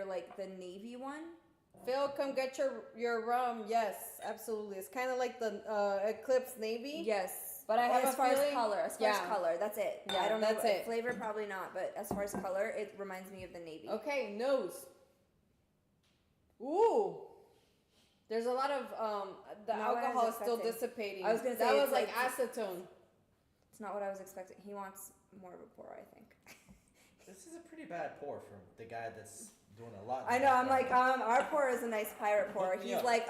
like the navy one. Phil, come get your rum. Yes, absolutely. It's kind of like the Eclipse Navy. Yes, but I have as far as color, that's it. Yeah, I don't know. That's it. Flavor probably not, but as far as color, it reminds me of the navy. Okay, nose. Ooh, there's a lot of the alcohol is still dissipating. I was gonna say that was like acetone. It's not what I was expecting. He wants more of a pour, I think. This is a pretty bad pour from the guy that's doing a lot. I know. I'm like, our pour is a nice pirate pour. Yeah. He's like,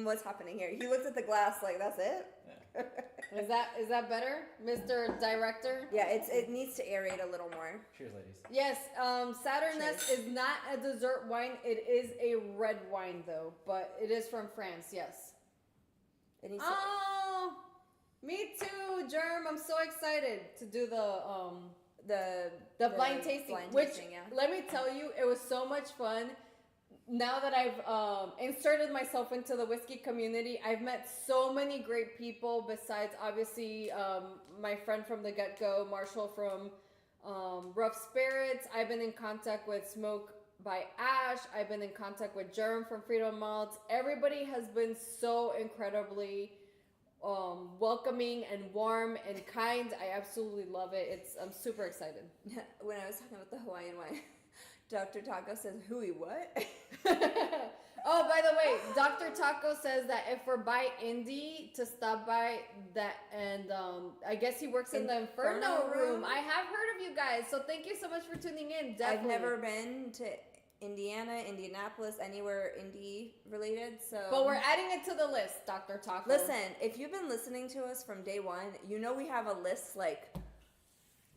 what's happening here? He looks at the glass like, that's it. Yeah. Is that better, Mr. Director? Yeah, it needs to aerate a little more. Cheers, ladies. Yes, Saturnus is not a dessert wine. It is a red wine though, but it is from France. Yes. Oh, me too, Germ. I'm so excited to do the blind tasting. Let me tell you, it was so much fun. Now that I've inserted myself into the whiskey community, I've met so many great people besides, obviously, my friend from the get-go, Marshall from Rough Spirits. I've been in contact with Smoke by Ash. I've been in contact with Germ from Freedom Maltz. Everybody has been so incredibly welcoming and warm and kind. I absolutely love it. I'm super excited. When I was talking about the Hawaiian wine, Dr. Taco says, "Hui what?" Oh, by the way, Dr. Taco says that if we're by Indy, to stop by that, and I guess he works in the Inferno room. I have heard of you guys, so thank you so much for tuning in. Definitely. I've never been to Indiana, Indianapolis, anywhere Indy related, so. But we're adding it to the list, Dr. Taco. Listen, if you've been listening to us from day one, you know we have a list like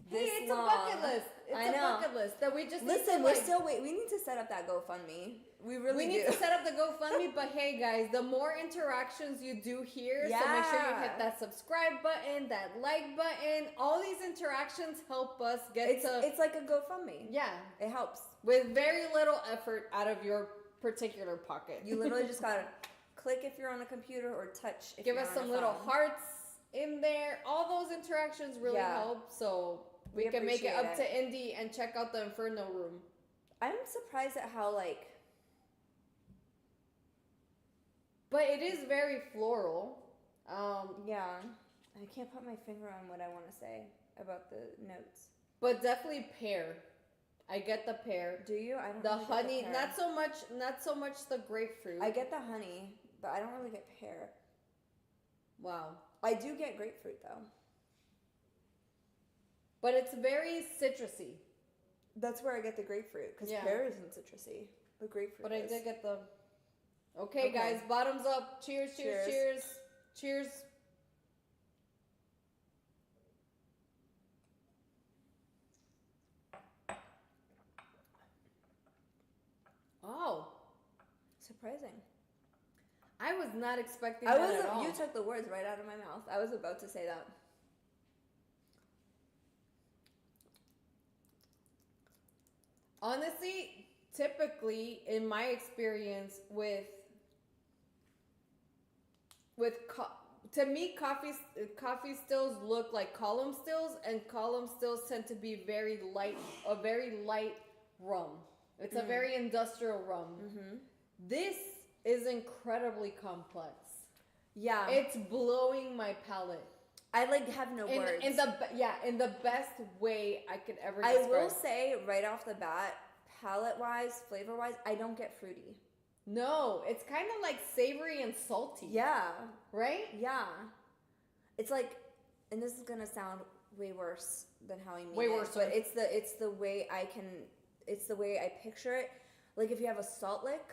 this Hey, it's long. a bucket list. It's I a know. bucket list that we just Listen, need to, we're still wait. We need to set up that GoFundMe. We really we need do. to set up the GoFundMe, but hey guys, the more interactions you do here, so make sure you Yeah. hit that subscribe button, that like button. All these interactions help us get It's like a GoFundMe. yeah, It helps. with very little effort out of your particular pocket. You literally just gotta click if you're on a computer or touch if give you're us on some a little phone. hearts in there. All those interactions really Yeah. help, so we We can make it appreciate up to Indy and check out the Inferno room. I'm surprised at how like But it is very floral. yeah. I can't put my finger on what I want to say about the notes. But definitely pear. I get the pear. Do you? I don't. The really get honey, pear. not so much the grapefruit. I get the honey, but I don't really get pear. Wow. I do get grapefruit though. But it's very citrusy. That's where I get the grapefruit because Yeah. pear isn't citrusy, but grapefruit. But I is. did get the Okay, guys, bottoms up. Cheers, cheers, cheers. Cheers. Oh, Surprising. I was not expecting I that wasn't. at all. You took the words right out of my mouth. I was about to say that. Honestly, typically, in my experience to me, coffee stills look like column stills, and column stills tend to be a very light rum. It's a very industrial rum. Mm-hmm. This is incredibly complex. Yeah. It's blowing my palate. I like have no words. In the best way I could ever I describe. will say right off the bat, palate wise, flavor wise, I don't get fruity. No, it's kind of like savory and salty. Yeah. Right? Yeah. It's like, and this is gonna sound way worse than how I mean Way it, worse, but it's the way I picture it. Like if you have a salt lick,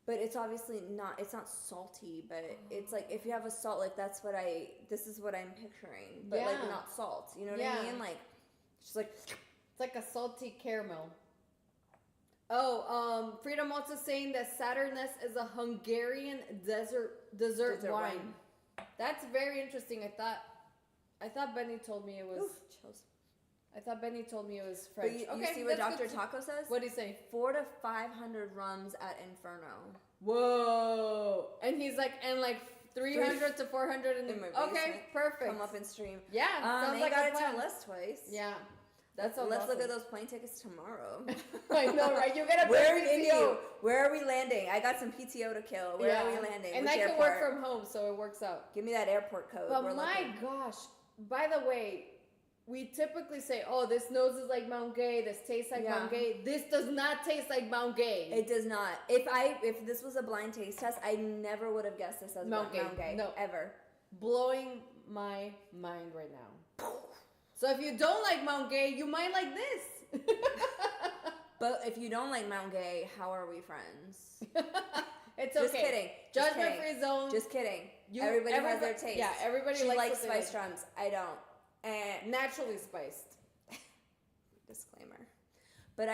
but it's obviously not. It's not salty, but it's like if you have a salt lick, this is what I'm picturing, but like Yeah. not salt. You know what Yeah. I mean? Like, just like It's like a salty caramel. Oh, Freedom also saying that Saturnus is a Hungarian dessert wine. That's very interesting. I thought Benny told me it was. Oof, chills. I thought Benny told me it was But French. you see what that's Dr. good to- Taco says? What do you say? 400 to 500 rums at Inferno. Whoa! And he's like, and like 300 to 400 in the. In my Okay, basement. perfect. Come up and stream. Yeah, sounds Ain't like got a it plan. to list twice. Yeah, Let's sounds look awesome. at those plane tickets tomorrow. I know, right? You get a Where big in Indy? PTO. Where are we landing? I got some PTO to kill. Where are we landing? And Which I can airport? work from home, so it works out. Give me that airport code. But We're my looking. gosh, by the way, we typically say, "Oh, this nose is like Mount Gay. This tastes like Yeah. Mount Gay." This does not taste like Mount Gay. It does not. If this was a blind taste test, I never would have guessed this as Mount Gay. No. ever. Blowing my mind right now. So if you don't like Mount Gay, you might like this. But if you don't like Mount Gay, how are we friends? It's Just okay. kidding. Judgment free zone. Just kidding. Everybody has their taste. Yeah, everybody She likes likes what they spiced like. rums. I don't. And Naturally spiced. disclaimer. But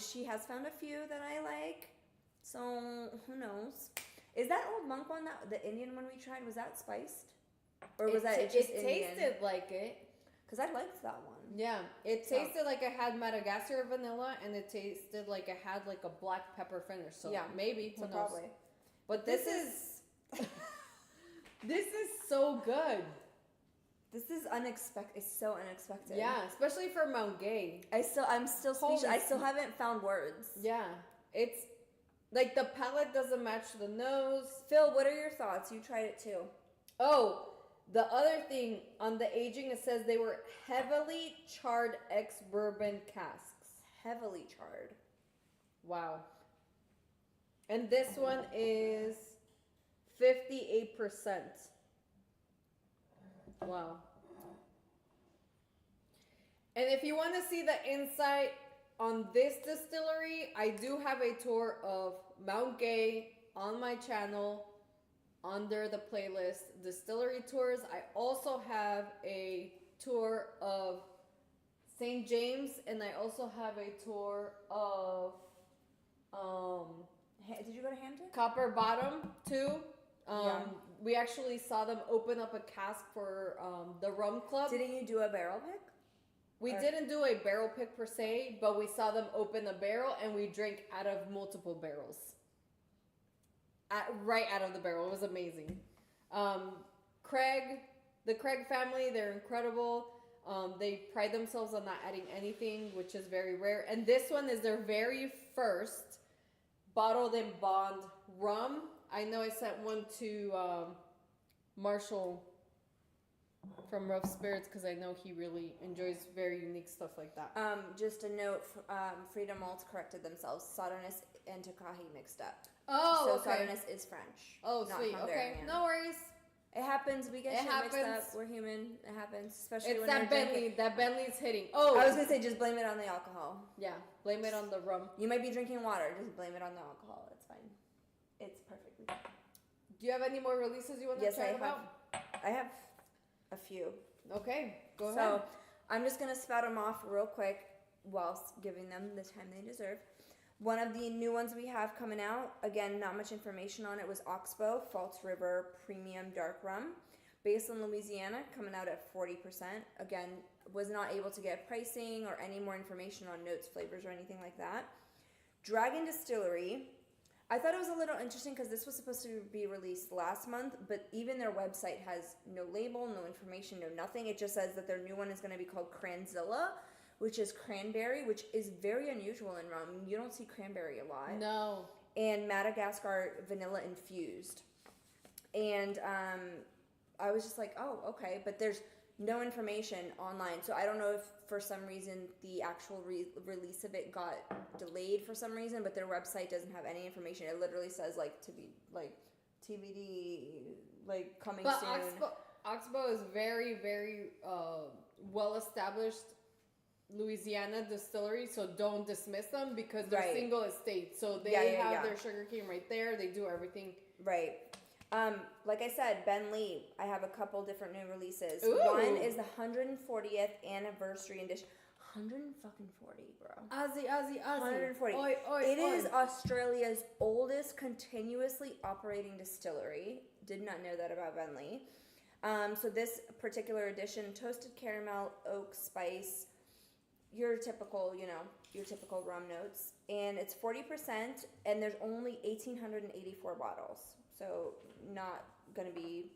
she has found a few that I like. So who knows? Is that old monk one, the Indian one we tried, was that spiced? Or was that just it Indian? tasted like it. Because I liked that one. Yeah, it So- tasted like it had Madagascar vanilla, and it tasted like it had like a black pepper finish. So Yeah, maybe who So knows? probably. But this is this is so good. This is unexpected. It's so unexpected. Yeah, especially for Mount Gay. I'm still Holy speechless. I still haven't found words. Yeah, it's like the palate doesn't match the nose. Phil, what are your thoughts? You tried it too. Oh, the other thing on the aging, it says they were heavily charred ex-bourbon casks. Heavily charred. Wow. And this one is 58%. Wow. And if you want to see the inside on this distillery, I do have a tour of Mount Gay on my channel under the playlist Distillery Tours. I also have a tour of St. James, and I also have a tour of Did you go to Hampton? Copper Bottom too. Yeah. We actually saw them open up a cask for the Rum Club. Didn't you do a barrel pick? We didn't do a barrel pick per se, but we saw them open a barrel and we drank out of multiple barrels. Right out of the barrel. It was amazing. The Craig family, they're incredible. They pride themselves on not adding anything, which is very rare. And this one is their very first bottled and bond rum. I know I sent one to Marshall from Rough Spirits because I know he really enjoys very unique stuff like that. Just a note, Freedom Malts corrected themselves. Sauternes and Takahi mixed up. Oh, so okay. Sauternes is French. Oh, not sweet. Hungarian. Okay, no worries. It happens. We get It shit mixed happens. up. We're human. It happens. Especially It's when that you're Bentley. drinking. That Bentley's hitting. Oh, I was gonna say just blame it on the alcohol. yeah. Blame it on the rum. You might be drinking water. Just blame it on the alcohol. It's fine. It's perfectly fine. Do you have any more releases you want to Yes, chat I about? I have a few. Okay, go ahead. So I'm just gonna spout them off real quick whilst giving them the time they deserve. One of the new ones we have coming out, again, not much information on it, was Oxbow False River Premium Dark Rum, based in Louisiana, coming out at 40%. Again, was not able to get pricing or any more information on notes, flavors, or anything like that. Dragon Distillery. I thought it was a little interesting because this was supposed to be released last month, but even their website has no label, no information, no nothing. It just says that their new one is going to be called Cranzilla, which is cranberry, which is very unusual in rum. You don't see cranberry a lot. No. And Madagascar vanilla infused. And I was just like, oh, okay. But there's no information online. So I don't know if for some reason the actual release of it got delayed for some reason, but their website doesn't have any information. It literally says like to be like TBD, like coming But soon. Oxbow is very, very well established Louisiana distillery, so don't dismiss them because they're Right. single estate. So they have their sugarcane right there. They do everything. Right. Like I said, Ben Lee, I have a couple different new releases. Ooh. One is the 140th anniversary edition. 140, bro. Aussie. 140. Oi, oi, It oi. is Australia's oldest continuously operating distillery. Did not know that about Ben Lee. So this particular edition, toasted caramel, oak, spice, your typical rum notes. And it's 40%, and there's only 1,884 bottles. So not going to be,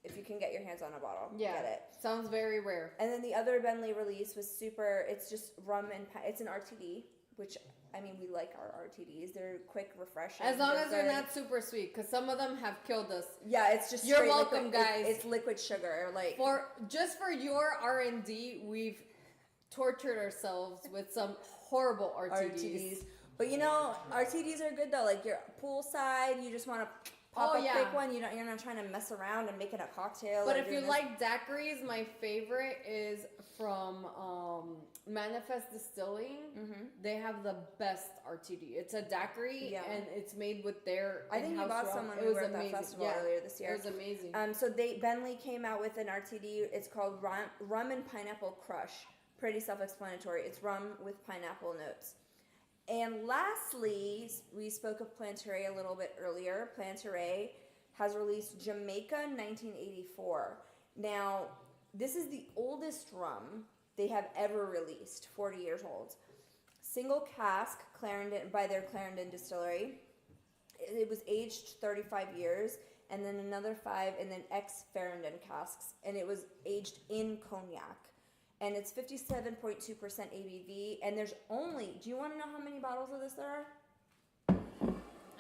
if you can get your hands on a bottle, get it. Sounds very rare. And then the other Bentley release was super, it's just rum and, it's an RTD, which, I mean, we like our RTDs. They're quick, refreshing. As long as they're good. not super sweet, because some of them have killed us. Yeah, it's just You're straight welcome, liquid, guys. It's liquid sugar. Like For your R&D, we've tortured ourselves with some horrible RTDs. But you know, RTDs are good though. Like you're poolside, you just want to pop a quick one. You're not trying to mess around and make it a cocktail. But if you like daiquiris, my favorite is from Manifest Distilling. Mm-hmm. They have the best RTD. It's a daiquiri, and it's made with their I think you in-house bought rum. some when It we was were at amazing. that festival earlier this year. It was amazing. So Bentley came out with an RTD. It's called Rum and Pineapple Crush. Pretty self-explanatory. It's rum with pineapple notes. And lastly, we spoke of Plantaray a little bit earlier. Plantaray has released Jamaica 1984. Now, this is the oldest rum they have ever released, 40 years old. Single cask, Clarendon, by their Clarendon distillery. It was aged 35 years, and then another 5, and then ex-Farringdon casks, and it was aged in cognac. And it's 57.2% ABV, and there's only, do you want to know how many bottles of this there are?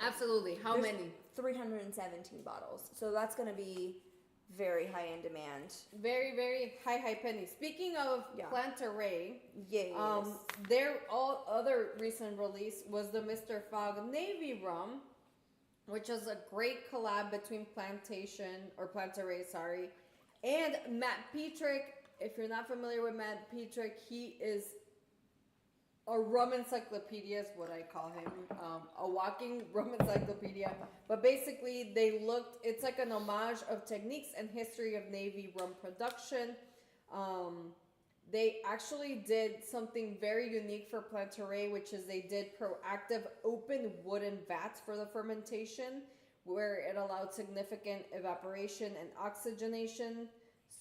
Absolutely. How There's many? 317 bottles. So that's going to be very high in demand. Very, very high penny. Speaking of Plantaray, Yes. their all other recent release was the Mr. Fogg Navy Rum, which is a great collab between Plantaray, and Matt Petrick. If you're not familiar with Matt Petrick, he is a rum encyclopedia is what I call him. A walking rum encyclopedia. But basically, it's like an homage of techniques and history of Navy rum production. they actually did something very unique for Plantaray, which is they did proactive open wooden vats for the fermentation, where it allowed significant evaporation and oxygenation.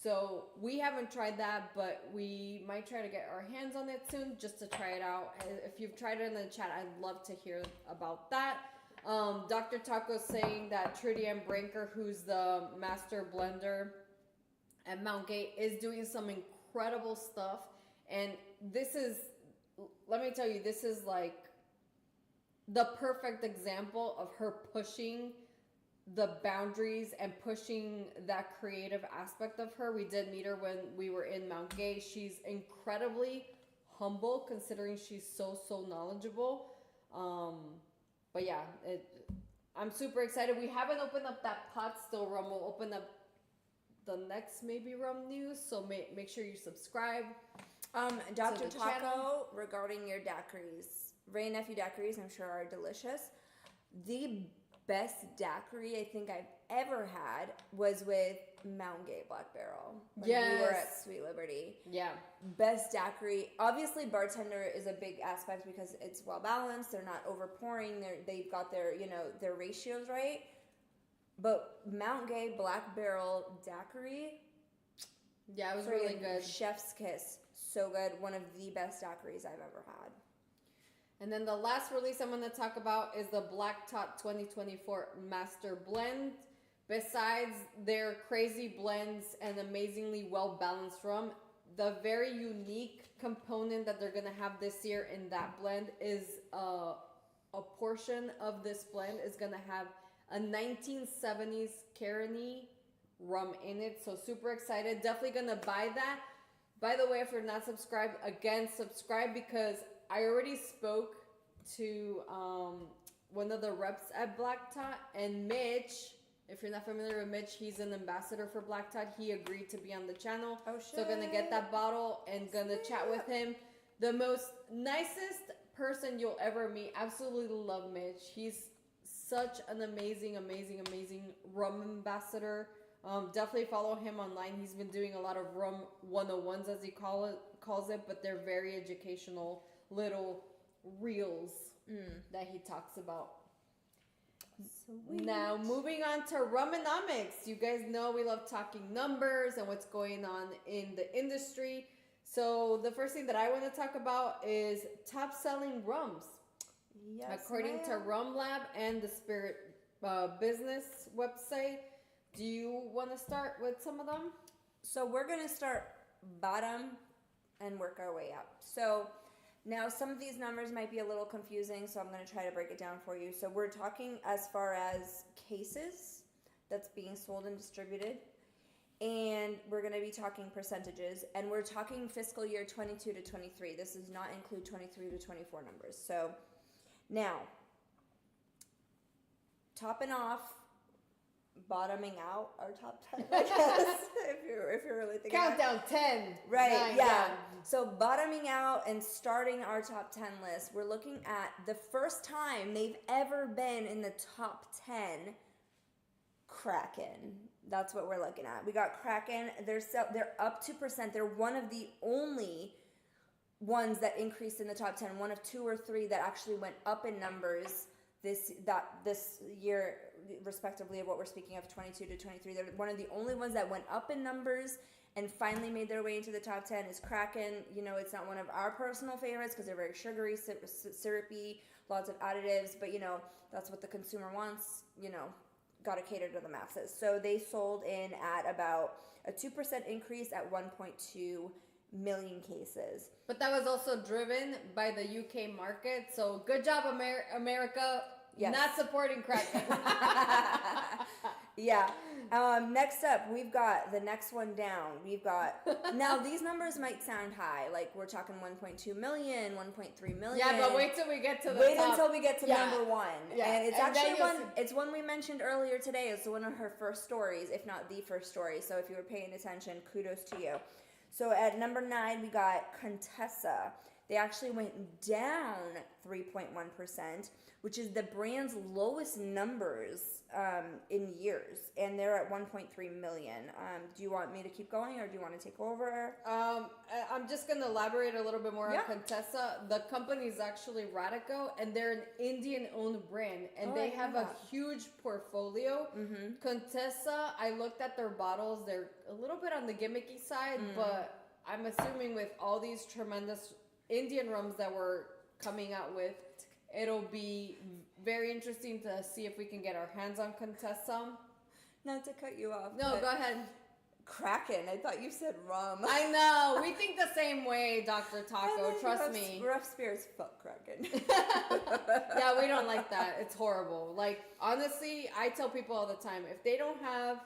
So we haven't tried that, but we might try to get our hands on it soon just to try it out. If you've tried it in the chat, I'd love to hear about that. Dr. Taco's saying that Trudy Ann Branker, who's the master blender at Mount Gay, is doing some incredible stuff. And this is, let me tell you, this is like the perfect example of her pushing the boundaries and pushing that creative aspect of her. We did meet her when we were in Mount Gay. She's incredibly humble considering she's so knowledgeable. But yeah, I'm super excited. We haven't opened up that pot still, Rum. We'll open up the next maybe Rum News, so make sure you subscribe. Dr. the Taco, channel. regarding your daiquiris, Ray Nephew daiquiris, I'm sure are delicious. The best daiquiri I think I've ever had was with Mount Gay Black Barrel when we were at Sweet Liberty. Yeah. Best daiquiri. Obviously, bartender is a big aspect because it's well balanced. They're not over pouring. They've got their their ratios right. But Mount Gay Black Barrel daiquiri. Yeah, it was really good. Chef's kiss. So good. One of the best daiquiris I've ever had. And then the last release I'm going to talk about is the Black Tot 2024 Master Blend. Besides their crazy blends and amazingly well-balanced rum, the very unique component that they're going to have this year in that blend is a portion of this blend is going to have a 1970s Caroni rum in it. So super excited. Definitely going to buy that. By the way, if you're not subscribed, again, subscribe because I already spoke to one of the reps at Black Tot, and Mitch, if you're not familiar with Mitch, he's an ambassador for Black Tot. He agreed to be on the channel. Oh, shit. So gonna get that bottle and gonna chat with him. The most nicest person you'll ever meet. Absolutely love Mitch. He's such an amazing rum ambassador. Definitely follow him online. He's been doing a lot of rum 101s as he calls it, but they're very educational little reels that he talks about. Sweet. Now moving on to Rumonomics. You guys know we love talking numbers and what's going on in the industry. So the first thing that I want to talk about is top selling rums. Yes, according to Rum Lab and the Spirit Business website. Do you want to start with some of them? So we're going to start bottom and work our way up. So now some of these numbers might be a little confusing, so I'm going to try to break it down for you. So we're talking as far as cases that's being sold and distributed, and we're going to be talking percentages, and we're talking fiscal year 22 to 23. This does not include 23 to 24 numbers. So now, topping off, bottoming out our top 10, I guess, if you're really thinking countdown 10. Right, 9, yeah. So bottoming out and starting our top 10 list, we're looking at the first time they've ever been in the top 10, Kraken. That's what we're looking at. We got Kraken. They're up 2%. They're one of the only ones that increased in the top 10. One of two or three that actually went up in numbers this year, respectively, of what we're speaking of, 22 to 23. They're one of the only ones that went up in numbers and finally made their way into the top 10 is Kraken. You know, it's not one of our personal favorites because they're very sugary, syrupy, lots of additives, but you know, that's what the consumer wants, you know, got to cater to the masses. So they sold in at about a 2% increase at 1.2 million cases. But that was also driven by the UK market. So good job, America. Yes. Not supporting Kraken. Yeah. Next up, we've got the next one down. We've got, now these numbers might sound high. Like we're talking 1.2 million, 1.3 million. Yeah, but wait till we get to the Wait top. until we get to number one. Yeah. And it's And actually then it's one we mentioned earlier today. It's one of her first stories, if not the first story. So if you were paying attention, kudos to you. So at number 9, we got Contessa. they actually went down 3.1%, which is the brand's lowest numbers in years, and they're at 1.3 million. Do you want me to keep going, or do you want to take over? I'm just going to elaborate a little bit more Yeah. on Contessa. The company is actually Radico, and they're an Indian-owned brand, and Oh, they I didn't have know a that. huge portfolio. Mm-hmm. Contessa, I looked at their bottles. They're a little bit on the gimmicky side, but I'm assuming with all these tremendous Indian rums that we're coming out with, it'll be very interesting to see if we can get our hands on Contessa. Not to cut you off. No, but go ahead. Kraken. I thought you said rum. I know. We think the same way, Dr. Taco. Trust me. Rough spirits, fuck Kraken. Yeah, we don't like that. It's horrible. Like, honestly, I tell people all the time, if they don't have...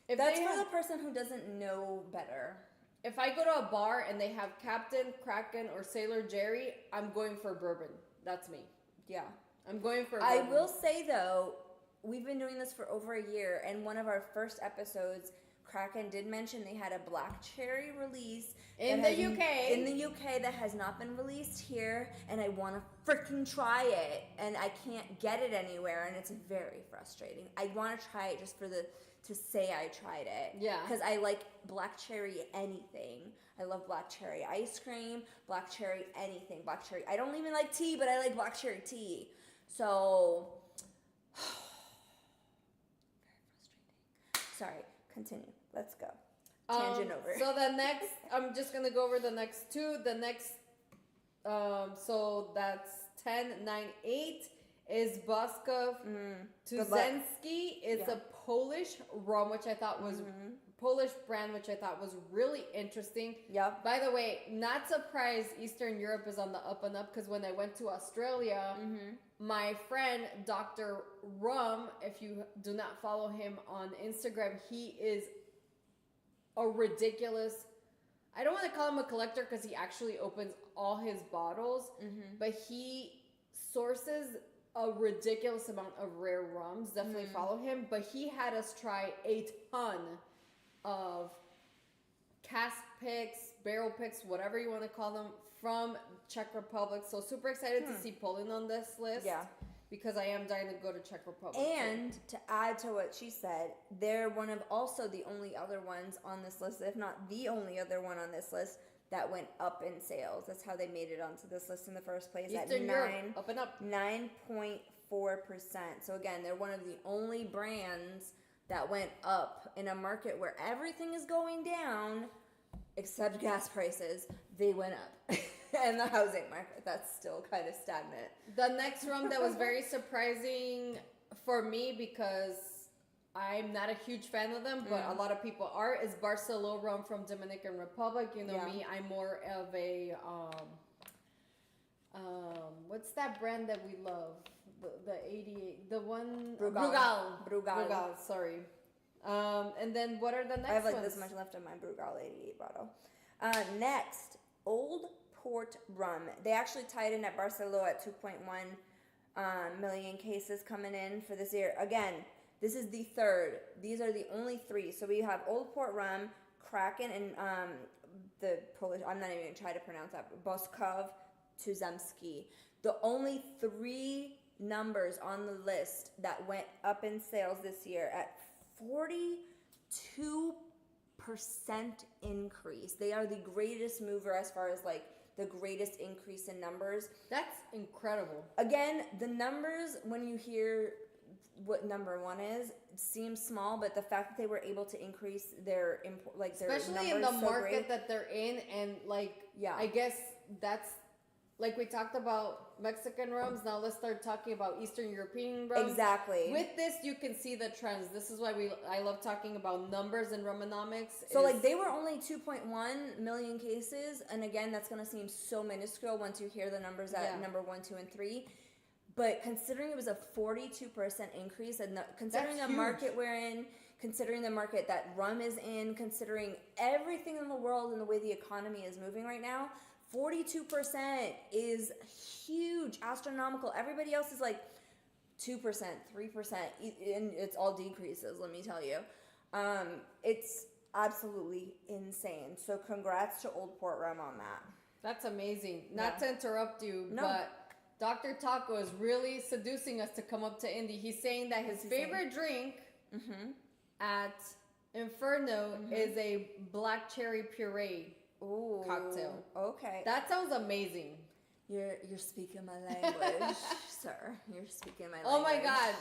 That's for the person who doesn't know better. If I go to a bar and they have Captain, Kraken, or Sailor Jerry, I'm going for bourbon. That's me. Yeah. I'm going for I bourbon. will say, though, we've been doing this for over a year, and one of our first episodes, Kraken did mention they had a black cherry release In that the has- UK. In the UK that has not been released here, and I want to freaking try it, and I can't get it anywhere, and it's very frustrating. I want to try it just to say I tried it. Yeah. Because I like black cherry anything. I love black cherry ice cream, black cherry anything, black cherry. I don't even like tea, but I like black cherry tea. So, very frustrating. Sorry, continue. Let's go. Tangent over. So the next, I'm just going to go over the next two. The next, so that's 10, 9, 8 is Boskov Good luck. Tuzenski. It's Yeah. a Polish rum, which I thought was, Polish brand, which I thought was really interesting. Yep. By the way, not surprised Eastern Europe is on the up and up, because when I went to Australia, my friend Dr. Rum, if you do not follow him on Instagram, he is a ridiculous, I don't want to call him a collector because he actually opens all his bottles, but he sources a ridiculous amount of rare rums. Definitely follow him. But he had us try a ton of cask picks, barrel picks, whatever you want to call them, from Czech Republic. So super excited to see Poland on this list. Yeah. Because I am dying to go to Czech Republic. And to add to what she said, they're one of also the only other ones on this list, if not the only other one on this list, that went up in sales. That's how they made it onto this list in the first place. Eastern Europe, up and up. 9.4%. So again, they're one of the only brands that went up in a market where everything is going down except gas prices. They went up. And the housing market, that's still kind of stagnant. The next rum that was very surprising for me, because I'm not a huge fan of them, but a lot of people are, is Barcelo rum from Dominican Republic. You know me, I'm more of a what's that brand that we love? The 88, the one Brugal, sorry. And then what are the next I have like ones? this much left of my Brugal 88 bottle. Next, Old Port Rum. They actually tied in at Barcelo at 2.1 million cases coming in for this year. Again, this is the third. These are the only three. So we have Old Port Rum, Kraken, and the Polish, I'm not even going to try to pronounce that, Boskov Tuzemski. The only three numbers on the list that went up in sales this year at 42% increase. They are the greatest mover as far as like the greatest increase in numbers. That's incredible. Again, the numbers, when you hear what number one is, seems small, but the fact that they were able to increase their their Especially numbers in the so market great. that they're in, and like, Yeah. I guess that's, like we talked about Mexican rums, now let's start talking about Eastern European rums. Exactly. With this, you can see the trends. This is why I love talking about numbers and rumonomics. So like they were only 2.1 million cases, and again, that's going to seem so minuscule once you hear the numbers at number 1, 2, and 3. But considering it was a 42% increase, and considering That's the huge. market we're in, considering the market that rum is in, considering everything in the world and the way the economy is moving right now, 42% is huge, astronomical. Everybody else is like 2%, 3%, and it's all decreases, let me tell you. It's absolutely insane. So congrats to Old Port Rum on that. That's amazing. Not Yeah. to interrupt you, No. but Dr. Taco is really seducing us to come up to Indy. He's saying that his What's he favorite drink Mm-hmm. at Inferno is a black cherry puree Ooh. cocktail. Okay. That sounds amazing. You're speaking my language, sir. You're speaking my Oh language. my God.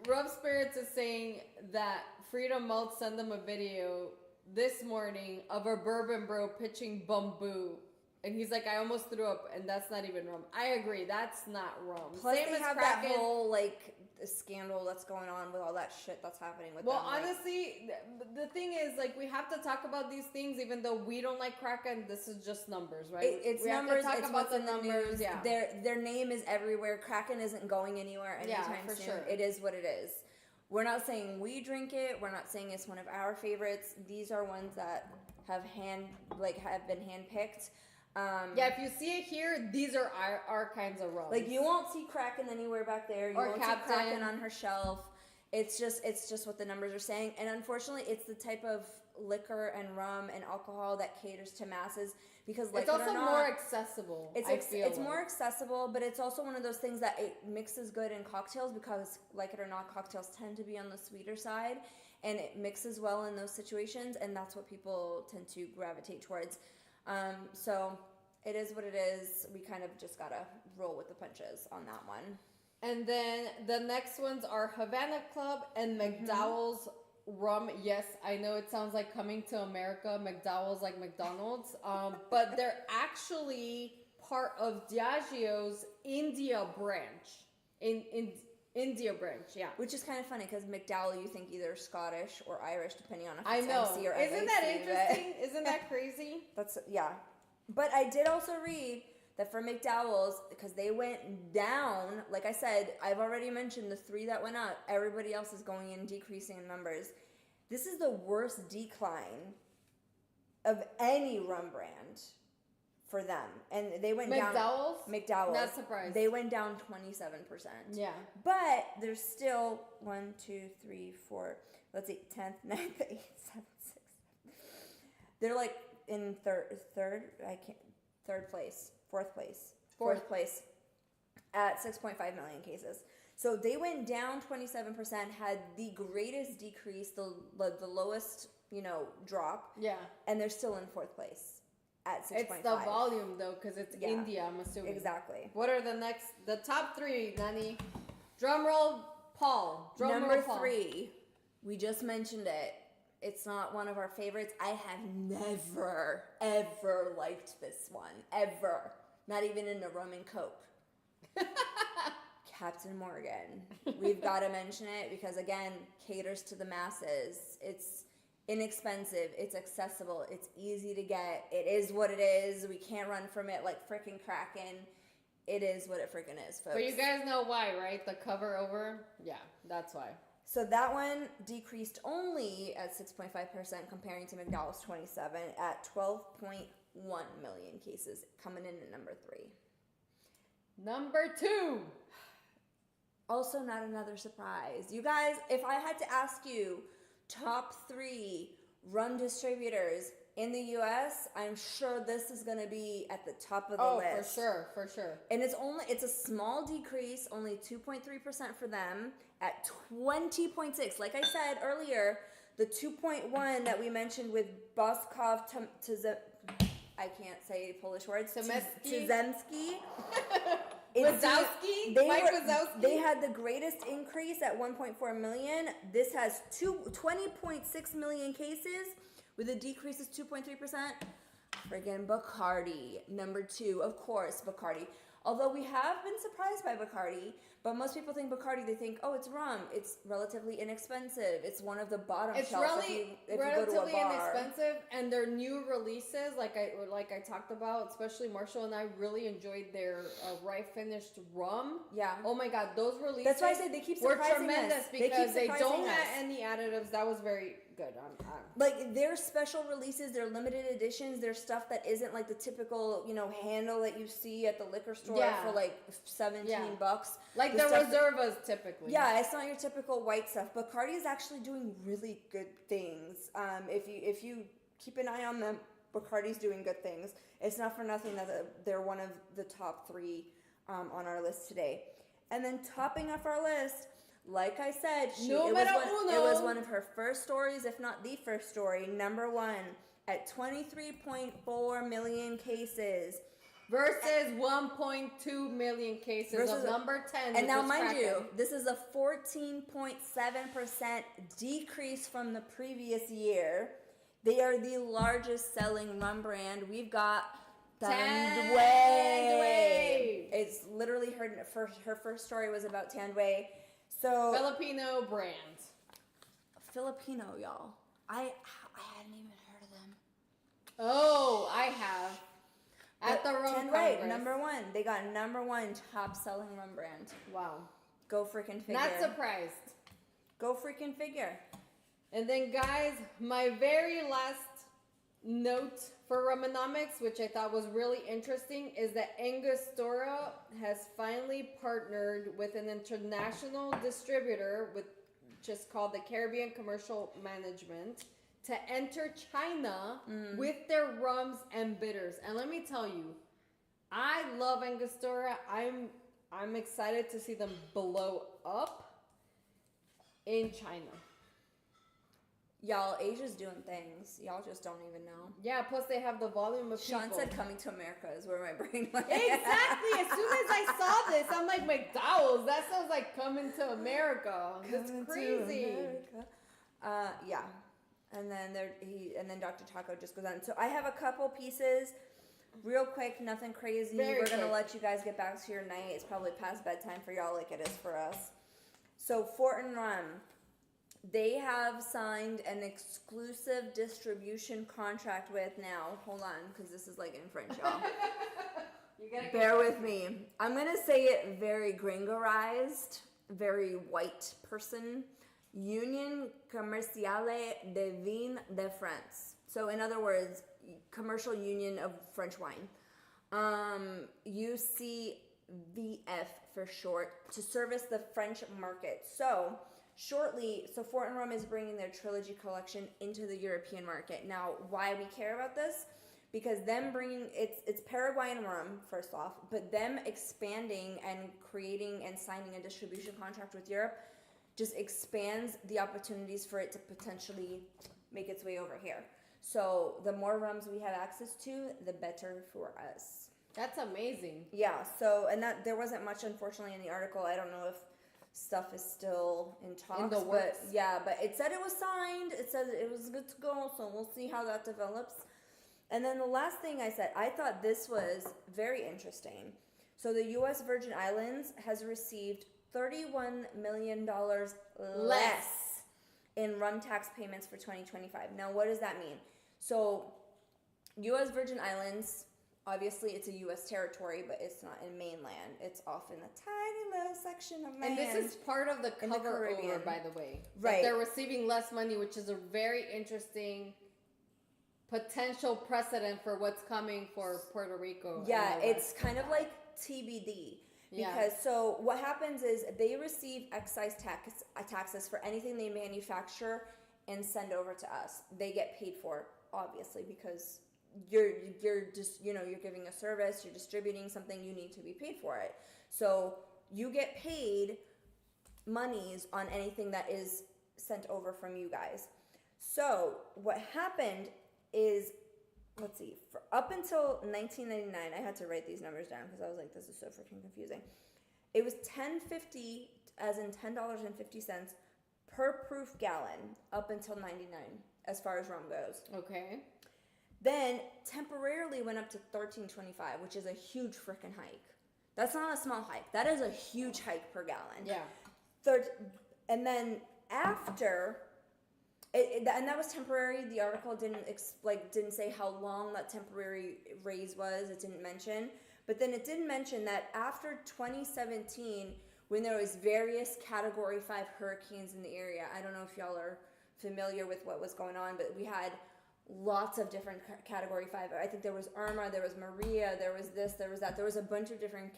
Rub Spirits is saying that Freedom Malt sent them a video this morning of a bourbon bro pitching bamboo. And he's like, I almost threw up, and that's not even rum. I agree, that's not rum. Plus, Same they as have Kraken. that whole like scandal that's going on with all that shit that's happening with Well, them. like- honestly, the thing is, like, we have to talk about these things, even though we don't like Kraken. This is just numbers, right? It's we numbers. Have to talk It's about what's in the news. Yeah. Their name is everywhere. Kraken isn't going anywhere anytime for soon. sure. It is what it is. We're not saying we drink it. We're not saying it's one of our favorites. These are ones that have been handpicked. Yeah, if you see it here, these are our kinds of rum. Like you won't see Kraken anywhere back there. You Or won't Captain. see Kraken on her shelf. It's just what the numbers are saying. And unfortunately, it's the type of liquor and rum and alcohol that caters to masses because like it's also it or not, more accessible. It's more accessible, but it's also one of those things that it mixes good in cocktails because like it or not, cocktails tend to be on the sweeter side and it mixes well in those situations, and that's what people tend to gravitate towards. So it is what it is. We kind of just gotta roll with the punches on that one. And then the next ones are Havana Club and McDowell's Rum. Yes, I know it sounds like Coming to America. McDowell's like McDonald's, but they're actually part of Diageo's India branch. In India branch, yeah. Which is kind of funny because McDowell, you think either Scottish or Irish, depending on if I it's know. MC or Isn't that LAC, but- interesting? Isn't that crazy? That's yeah. But I did also read that for McDowell's, because they went down, like I said, I've already mentioned the 3 that went up. Everybody else is going in decreasing in numbers. This is the worst decline of any rum brand for them, and they went McDowell's? down. McDowell's. Not surprised. They went down 27%. Yeah. But there's still 1, 2, 3, 4. Let's see, 10th, 9th, 8th, 7th, 6th. They're like in third place, fourth place at 6.5 million cases. So they went down 27%, had the greatest decrease, the lowest, drop, Yeah. and they're still in 4th place at 6.5. It's the volume though, because it's Yeah. India, I'm assuming. Exactly. What are the top 3, Nani? Drum roll, Paul. Number roll, Paul. 3, we just mentioned it. It's not one of our favorites. I have never, ever liked this one. Ever. Not even in a rum and coke. Captain Morgan. We've got to mention it because, again, caters to the masses. It's inexpensive. It's accessible. It's easy to get. It is what it is. We can't run from it like frickin' Kraken. It is what it frickin' is, folks. But you guys know why, right? The cover over? Yeah, that's why. So that one decreased only at 6.5% comparing to McDowell's 27 at 12.1 million cases, coming in at number 3. Number 2. Also not another surprise. You guys, if I had to ask you top 3 rum distributors in the US, I'm sure this is going to be at the top of the list. For sure. And it's a small decrease, only 2.3% for them at 20.6. Like I said earlier, the 2.1 that we mentioned with Boskov I can't say Polish words. Tuzemski. Wazowski? Wazowski? They had the greatest increase at 1.4 million. This has 20.6 million cases with a decrease of 2.3%. Friggin' Bacardi, number 2, of course, Bacardi. Although we have been surprised by Bacardi, but most people think Bacardi, they think, oh, it's rum. It's relatively inexpensive. It's one of the bottom It's shelves really if you go to a relatively bar. inexpensive, and their new releases, like I talked about, especially Marshall and I really enjoyed their rye finished rum. Yeah. Oh my God, those releases. That's why I said they keep were surprising tremendous us. because they surprising don't us. have any additives. That was very good. Like their special releases, their limited editions, their stuff that isn't like the typical, handle that you see at the liquor store for like $17. Like the stuff Reservas typically. Yeah, it's not your typical white stuff. Bacardi is actually doing really good things. If you keep an eye on them Bacardi's doing good things. It's not for nothing that they're one of the top 3 on our list today. And then topping off our list, like I said, it was one of her first stories, if not the first story, number 1 at 23.4 million cases. Versus 1.2 million cases of number 10. And now, mind you, this is a 14.7% decrease from the previous year. They are the largest selling rum brand. We've got Tandway. It's literally her first story was about Tandway. So Filipino brand. Filipino, y'all. I hadn't even heard of them. Oh, I have. At the Rum Congress. Number 1. They got number 1 top selling rum brand. Wow. Go freaking figure. Not surprised. Go freaking figure. And then, guys, my very last note for Rumonomics, which I thought was really interesting, is that Angostura has finally partnered with an international distributor, which is called the Caribbean Commercial Management, to enter China with their rums and bitters. And let me tell you, I love Angostura. I'm excited to see them blow up in China. Y'all, Asia's doing things. Y'all just don't even know. Yeah, plus they have the volume of people. Sean said coming to America is where my brain went. Exactly. As soon as I saw this, I'm like, McDowell's. That sounds like coming to America. That's crazy. Yeah. And then Dr. Taco just goes on. So I have a couple pieces, real quick, nothing crazy. We're gonna let you guys get back to your night. It's probably past bedtime for y'all, like it is for us. So Fort and Rum, they have signed an exclusive distribution contract with now. Hold on, because this is like in French, y'all. Bear with me. I'm gonna say it very gringorized, very white person. Union Commerciale de Vin de France. So in other words, Commercial Union of French Wine. UCVF for short, to service the French market. So Fort and Rum is bringing their trilogy collection into the European market. Now, why we care about this? Because them bringing, it's Paraguayan rum, first off, but them expanding and creating and signing a distribution contract with Europe just expands the opportunities for it to potentially make its way over here. So the more rums we have access to, the better for us. That's amazing. Yeah, so, and that there wasn't much, unfortunately, in the article. I don't know if stuff is still in talks. In the works. But yeah, but it said it was signed. It said it was good to go, so we'll see how that develops. And then the last thing I said, I thought this was very interesting. So the U.S. Virgin Islands has received $31 million less in rum tax payments for 2025. Now, what does that mean? So, U.S. Virgin Islands, obviously it's a U.S. territory, but it's not in mainland. It's off in a tiny little section of land. And this is part of the cover over, by the way. Right. That they're receiving less money, which is a very interesting potential precedent for what's coming for Puerto Rico. Yeah, it's kind of like TBD. Because so what happens is they receive excise taxes for anything they manufacture and send over to us. They get paid for it, obviously, because you're just, you're giving a service, you're distributing something, you need to be paid for it. So you get paid monies on anything that is sent over from you guys. So what happened is, let's see, for up until 1999, I had to write these numbers down because I was like, this is so freaking confusing. It was $10.50, as in $10.50 per proof gallon up until 99, as far as rum goes. Okay. Then temporarily went up to $13.25, which is a huge freaking hike. That's not a small hike. That is a huge hike per gallon. Yeah. And then after. And that was temporary. The article didn't say how long that temporary raise was. It didn't mention. But then it did mention that after 2017, when there was various Category 5 hurricanes in the area, I don't know if y'all are familiar with what was going on, but we had lots of different Category 5. I think there was Irma, there was Maria, there was this, there was that. There was a bunch of different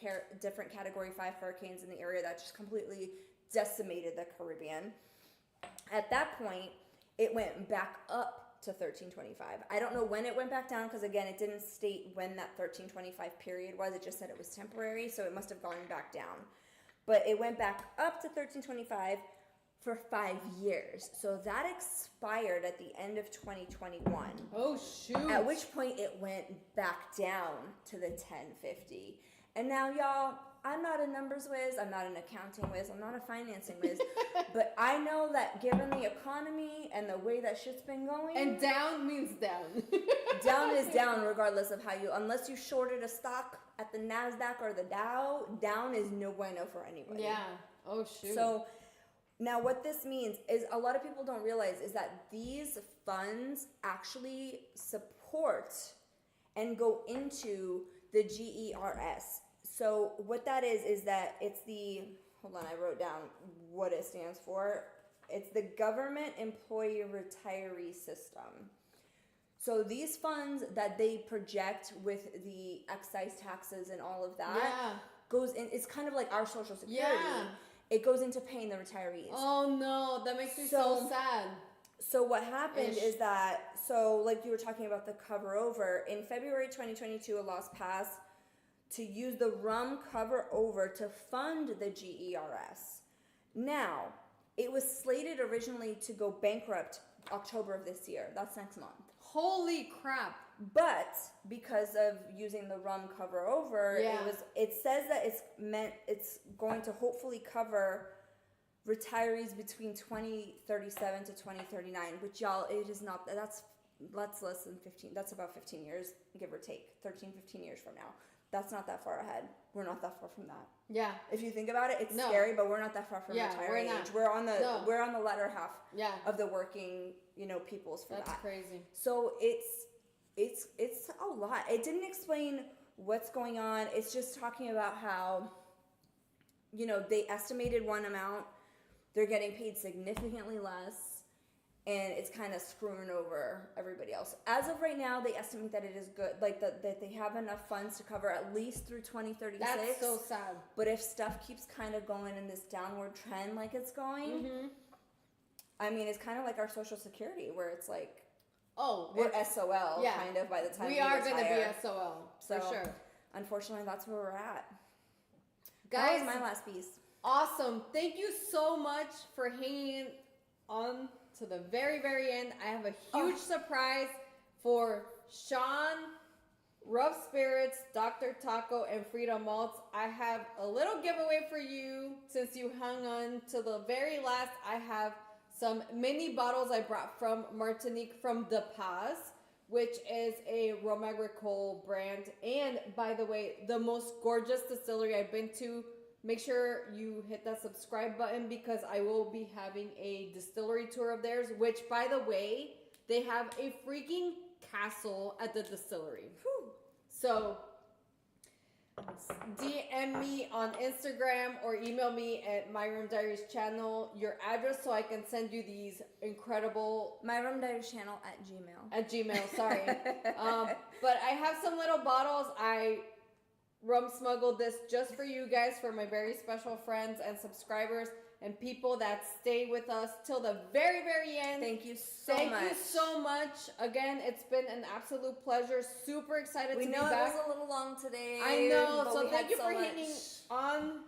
Category 5 hurricanes in the area that just completely decimated the Caribbean. At that point, it went back up to 1325. I don't know when it went back down because again, it didn't state when that 1325 period was. It just said it was temporary, so it must have gone back down. But it went back up to 1325 for 5 years. So that expired at the end of 2021. Oh shoot. At which point it went back down to the 1050. And now y'all, I'm not a numbers whiz, I'm not an accounting whiz, I'm not a financing whiz, but I know that given the economy and the way that shit's been going, And down means down. down is down regardless of how you, unless you shorted a stock at the NASDAQ or the Dow, down is no bueno for anybody. Yeah. Oh shoot. So now what this means is a lot of people don't realize is that these funds actually support and go into the GERS. So what that is that it's the, hold on, I wrote down what it stands for. It's the Government Employee Retiree System. So these funds that they project with the excise taxes and all of that goes in, it's kind of like our Social Security. Yeah. It goes into paying the retirees. Oh no, that makes me so sad. So what happened is that, so like you were talking about the cover over, in February 2022, a law passed to use the rum cover over to fund the GERS. Now, it was slated originally to go bankrupt October of this year. That's next month. Holy crap. But because of using the rum cover over, it says that it's going to hopefully cover retirees between 2037 to 2039, which y'all, it is not, that's less than 15, that's about 15 years, give or take, 13, 15 years from now. That's not that far ahead. We're not that far from that. Yeah. If you think about it, it's scary, but we're not that far from retirement age. We're on the latter half of the working, peoples for that. That's crazy. So it's a lot. It didn't explain what's going on. It's just talking about how, they estimated one amount, they're getting paid significantly less, and it's kind of screwing over everybody else. As of right now, they estimate that it is good, like that they have enough funds to cover at least through 2036. That's so sad. But if stuff keeps kind of going in this downward trend like it's going, I mean, it's kind of like our Social Security, where it's like, we're SOL kind of by the time we are retire. going to be SOL, for sure. Unfortunately, that's where we're at. Guys, that was my last piece. Awesome. Thank you so much for hanging on to the very, very end. I have a huge surprise for Sean, Rough Spirits, Dr. Taco, and Frida Maltz. I have a little giveaway for you since you hung on to the very last. I have some mini bottles I brought from Martinique from De Paz, which is a Rome Agricole brand. And by the way, the most gorgeous distillery I've been to. Make sure you hit that subscribe button because I will be having a distillery tour of theirs, which, by the way, they have a freaking castle at the distillery. Whew. So DM me on Instagram or email me at My Rum Diaries channel your address so I can send you these incredible My Rum Diaries channel at Gmail. At Gmail, sorry. But I have some little bottles. I rum smuggled this just for you guys, for my very special friends and subscribers and people that stay with us till the very, very end. Thank you so much. Thank you so much. Again, it's been an absolute pleasure. Super excited to be back. We know it was a little long today. I know. So thank you for hanging on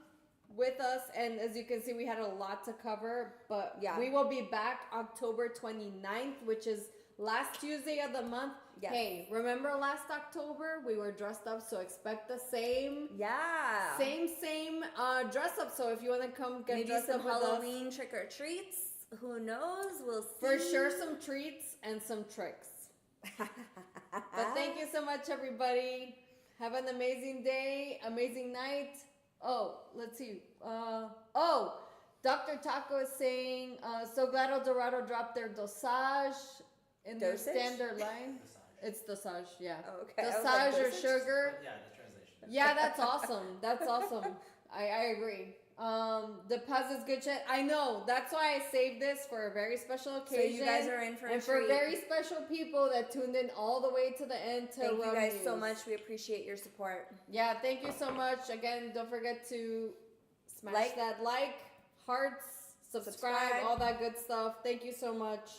with us. And as you can see, we had a lot to cover. But we will be back October 29th, which is last Tuesday of the month. Yes. Hey, remember last October? We were dressed up, so expect the same. Yeah. Same dress up. So if you want to come get dressed up with us. Maybe some Halloween trick or treats. Who knows? We'll see. For sure, some treats and some tricks. But thank you so much, everybody. Have an amazing day, amazing night. Oh, let's see. Dr. Taco is saying, so glad El Dorado dropped their dosage in their standard line. It's dosage, yeah. Oh, okay. Dosage or sugar. Yeah, the translation. Yeah, that's awesome. That's awesome. I agree. The Paz is good shit. I know. That's why I saved this for a very special occasion. So you guys are in for a treat. And for very special people that tuned in all the way to the end to Thank you guys News. so much. We appreciate your support. Yeah, thank you so much. Again, don't forget to smash that like, hearts, subscribe, all that good stuff. Thank you so much.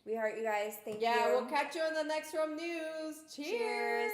We heart you guys. Thank you. Yeah, we'll catch you on the next Rum News. Cheers. Cheers.